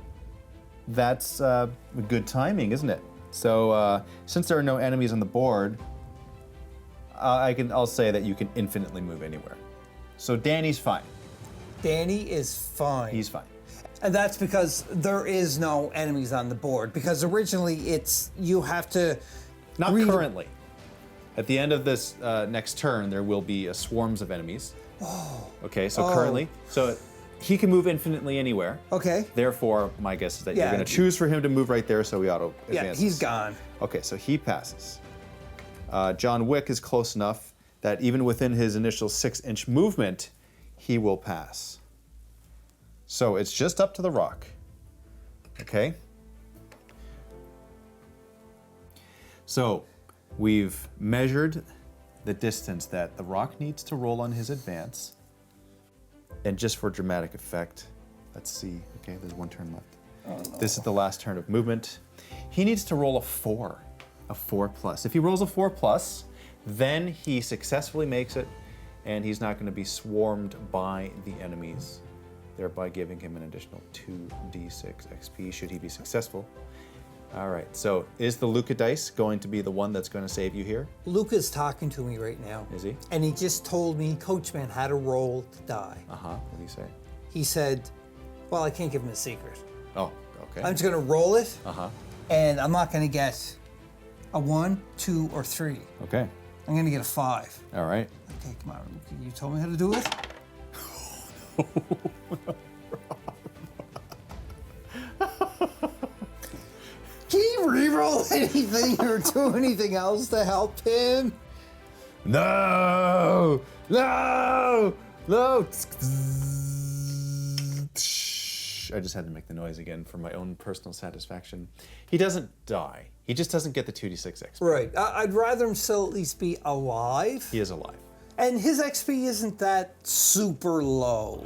that's good timing, isn't it? So since there are no enemies on the board, I'll say that you can infinitely move anywhere. So Danny's fine. Danny is fine. He's fine. And that's because there is no enemies on the board. Because originally you have to... Not currently. At the end of this next turn, there will be swarms of enemies. Oh. Okay, so currently. So he can move infinitely anywhere. Okay. Therefore, my guess is that you're going to choose for him to move right there, so we auto advance. Yeah, he's gone. Okay, so he passes. John Wick is close enough that even within his initial 6-inch movement, he will pass. So it's just up to the rock. Okay? So we've measured the distance that the rock needs to roll on his advance. And just for dramatic effect, let's see. Okay, there's one turn left. Oh, no. This is the last turn of movement. He needs to roll a 4 plus. If he rolls a 4 plus, then he successfully makes it, and he's not going to be swarmed by the enemies, thereby giving him an additional 2d6 XP should he be successful. All right, so is the Luca dice going to be the one that's going to save you here? Luca's talking to me right now. Is he? And he just told me Coachman had to roll to die. What did he say? He said, well, I can't give him a secret. Oh, okay. I'm just going to roll it, and I'm not going to get a 1, 2, or 3. Okay. I'm going to get a 5. All right. Okay, come on, Luca, you told me how to do it? Can he reroll anything or do anything else to help him? No! No! No! I just had to make the noise again for my own personal satisfaction. He doesn't die. He just doesn't get the 2d6 XP. Right. I'd rather him still at least be alive. He is alive. And his XP isn't that super low.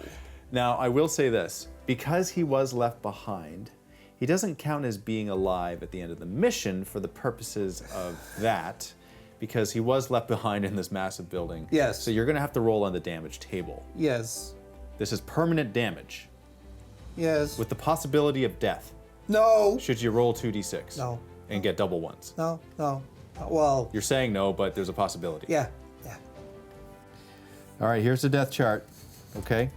Now, I will say this. Because he was left behind, he doesn't count as being alive at the end of the mission for the purposes of that, because he was left behind in this massive building. Yes. So you're going to have to roll on the damage table. Yes. This is permanent damage. Yes. With the possibility of death. No. Should you roll 2d6? No. And get double ones. No, no. Well. You're saying no, but there's a possibility. Yeah, yeah. All right, here's the death chart. Okay.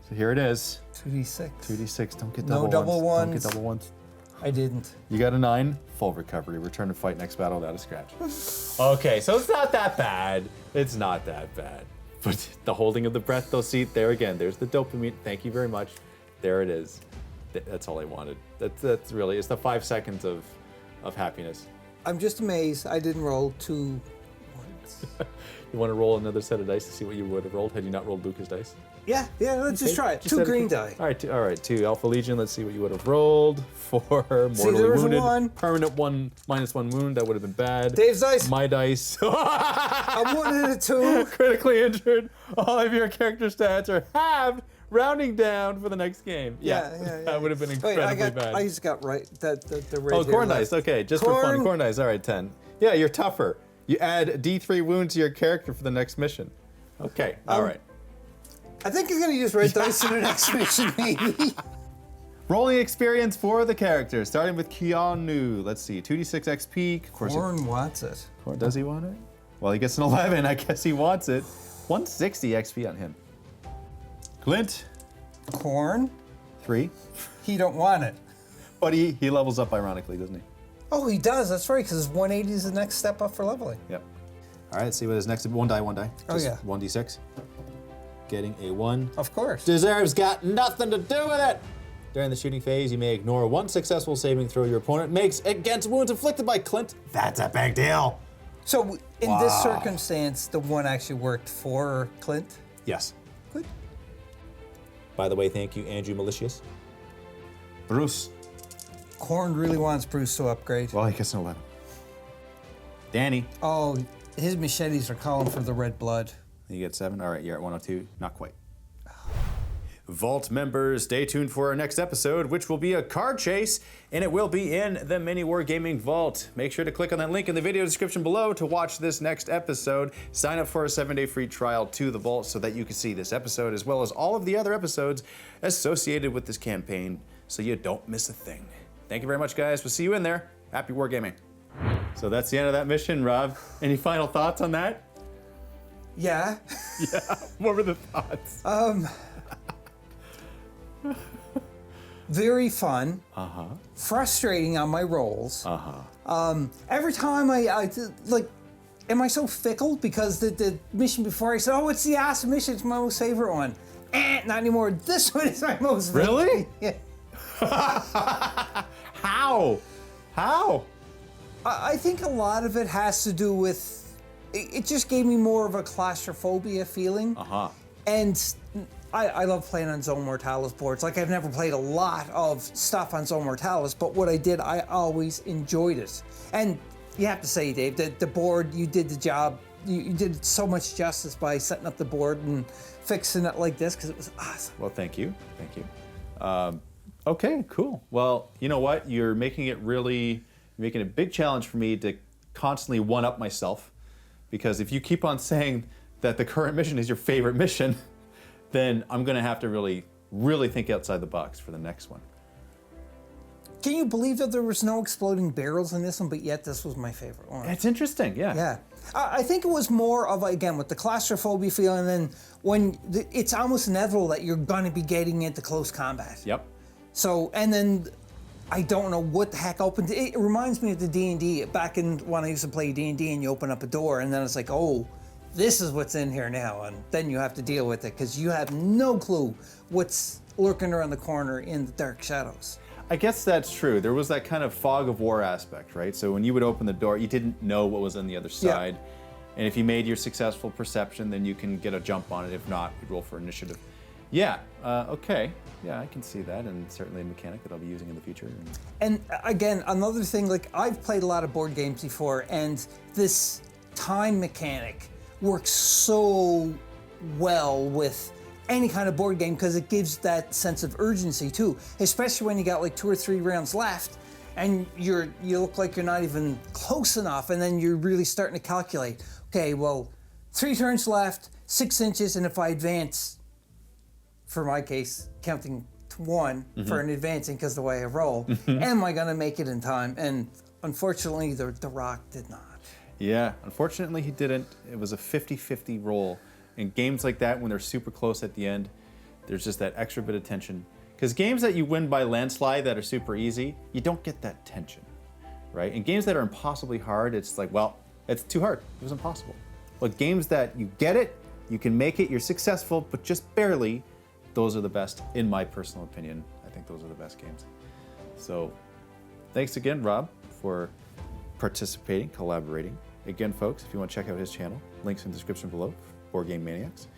So here it is. 2d6. 2d6. Don't get No double double ones. Don't ones. get double ones. I didn't. You got a 9. Full recovery. Return to fight next battle without a scratch. Okay, so it's not that bad. It's not that bad. But the holding of the breath, though, see, there again, there's the dopamine. Thank you very much. There it is. That's all I wanted. That's really, it's the 5 seconds of happiness. I'm just amazed I didn't roll 2 ones. You want to roll another set of dice to see what you would have rolled had you not rolled Lucas' dice? Yeah, let's just try it. Just 2 green die. All right, 2 Alpha Legion. Let's see what you would have rolled. 4 mortally there was a wounded. 1. Permanent 1, -1 wound. That would have been bad. Dave's dice. My dice. I'm 1 and a 2. Critically injured. All of your character stats are halved, rounding down for the next game. Yeah. That would have been incredibly bad. I just got right. The red. Oh, corn dice. Okay, just for fun. Corn dice. All right, 10. Yeah, you're tougher. You add D3 wound to your character for the next mission. Okay. All right. I think you're going to use red dice in the next mission, maybe. Rolling experience for the characters, starting with Keanu. Let's see, 2d6 XP. Of course, Corn wants it. Does he want it? Well, he gets an 11. I guess he wants it. 160 XP on him. Clint. Corn. 3. He don't want it. But he levels up ironically, doesn't he? Oh, he does. That's right, because 180 is the next step up for leveling. Yep. All right, let's see what his next. One die. Oh, yeah. 1d6. Getting a 1. Of course. Deserves got nothing to do with it. During the shooting phase, you may ignore 1 successful saving throw your opponent makes against wounds inflicted by Clint. That's a big deal. So in this circumstance, the 1 actually worked for Clint? Yes. Good. By the way, thank you, Andrew Malicious. Bruce. Corn really wants Bruce to upgrade. Well, he gets an 11. Danny. Oh, his machetes are calling for the red blood. You get 7. All right, you're at 102. Not quite. Vault members, stay tuned for our next episode, which will be a card chase, and it will be in the MiniWarGaming Vault. Make sure to click on that link in the video description below to watch this next episode. Sign up for a 7-day free trial to the Vault so that you can see this episode as well as all of the other episodes associated with this campaign so you don't miss a thing. Thank you very much, guys. We'll see you in there. Happy wargaming. So that's the end of that mission, Rob. Any final thoughts on that? Yeah. Yeah. What were the thoughts? Very fun. Frustrating on my rolls. Every time I like, am I so fickle? Because the mission before I said, oh, it's the awesome mission. It's my most favorite one. Not anymore. This one is my most favorite. Really? Yeah. How? I think a lot of it has to do with, it just gave me more of a claustrophobia feeling. And I love playing on Zone Mortalis boards. Like, I've never played a lot of stuff on Zone Mortalis, but what I did, I always enjoyed it. And you have to say, Dave, that the board, you did the job. You did so much justice by setting up the board and fixing it like this, because it was awesome. Well, thank you. Thank you. Okay, cool. Well, you know what? You're making a big challenge for me to constantly one-up myself, because if you keep on saying that the current mission is your favorite mission, then I'm gonna have to really, really think outside the box for the next one. Can you believe that there was no exploding barrels in this one, but yet this was my favorite one? It's interesting, yeah. Yeah. I think it was more of, again, with the claustrophobia feeling, and then when it's almost inevitable that you're gonna be getting into close combat. Yep. So, and then I don't know what the heck opened. It reminds me of the D&D, back in when I used to play D&D, and you open up a door and then it's like, oh, this is what's in here now. And then you have to deal with it because you have no clue what's lurking around the corner in the dark shadows. I guess that's true. There was that kind of fog of war aspect, right? So when you would open the door, you didn't know what was on the other side. Yeah. And if you made your successful perception, then you can get a jump on it. If not, you roll for initiative. Yeah, okay. Yeah, I can see that, and certainly a mechanic that I'll be using in the future. And again, another thing, like, I've played a lot of board games before, and this time mechanic works so well with any kind of board game because it gives that sense of urgency too, especially when you got like 2 or 3 rounds left and you look like you're not even close enough, and then you're really starting to calculate, okay, well, 3 turns left, 6 inches, and if I advance, for my case, counting to 1 for an advancing because the way I roll, am I gonna make it in time? And unfortunately, the Rock did not. Yeah, unfortunately he didn't. It was a 50-50 roll. In games like that, when they're super close at the end, there's just that extra bit of tension. Because games that you win by landslide that are super easy, you don't get that tension, right? In games that are impossibly hard, it's like, well, it's too hard. It was impossible. But games that you get it, you can make it, you're successful, but just barely, those are the best, in my personal opinion. I think those are the best games. So thanks again, Rob, for participating, collaborating. Again, folks, if you want to check out his channel, links in the description below, Board Game Maniacs.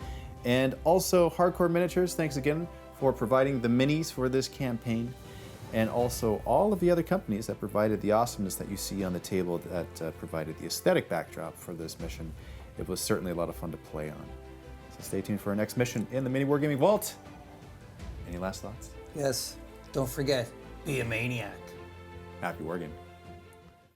And also Hardcore Miniatures, thanks again for providing the minis for this campaign, and also all of the other companies that provided the awesomeness that you see on the table that provided the aesthetic backdrop for this mission. It was certainly a lot of fun to play on. So stay tuned for our next mission in the MiniWarGaming Vault. Any last thoughts? Yes, don't forget, be a maniac. Happy wargaming.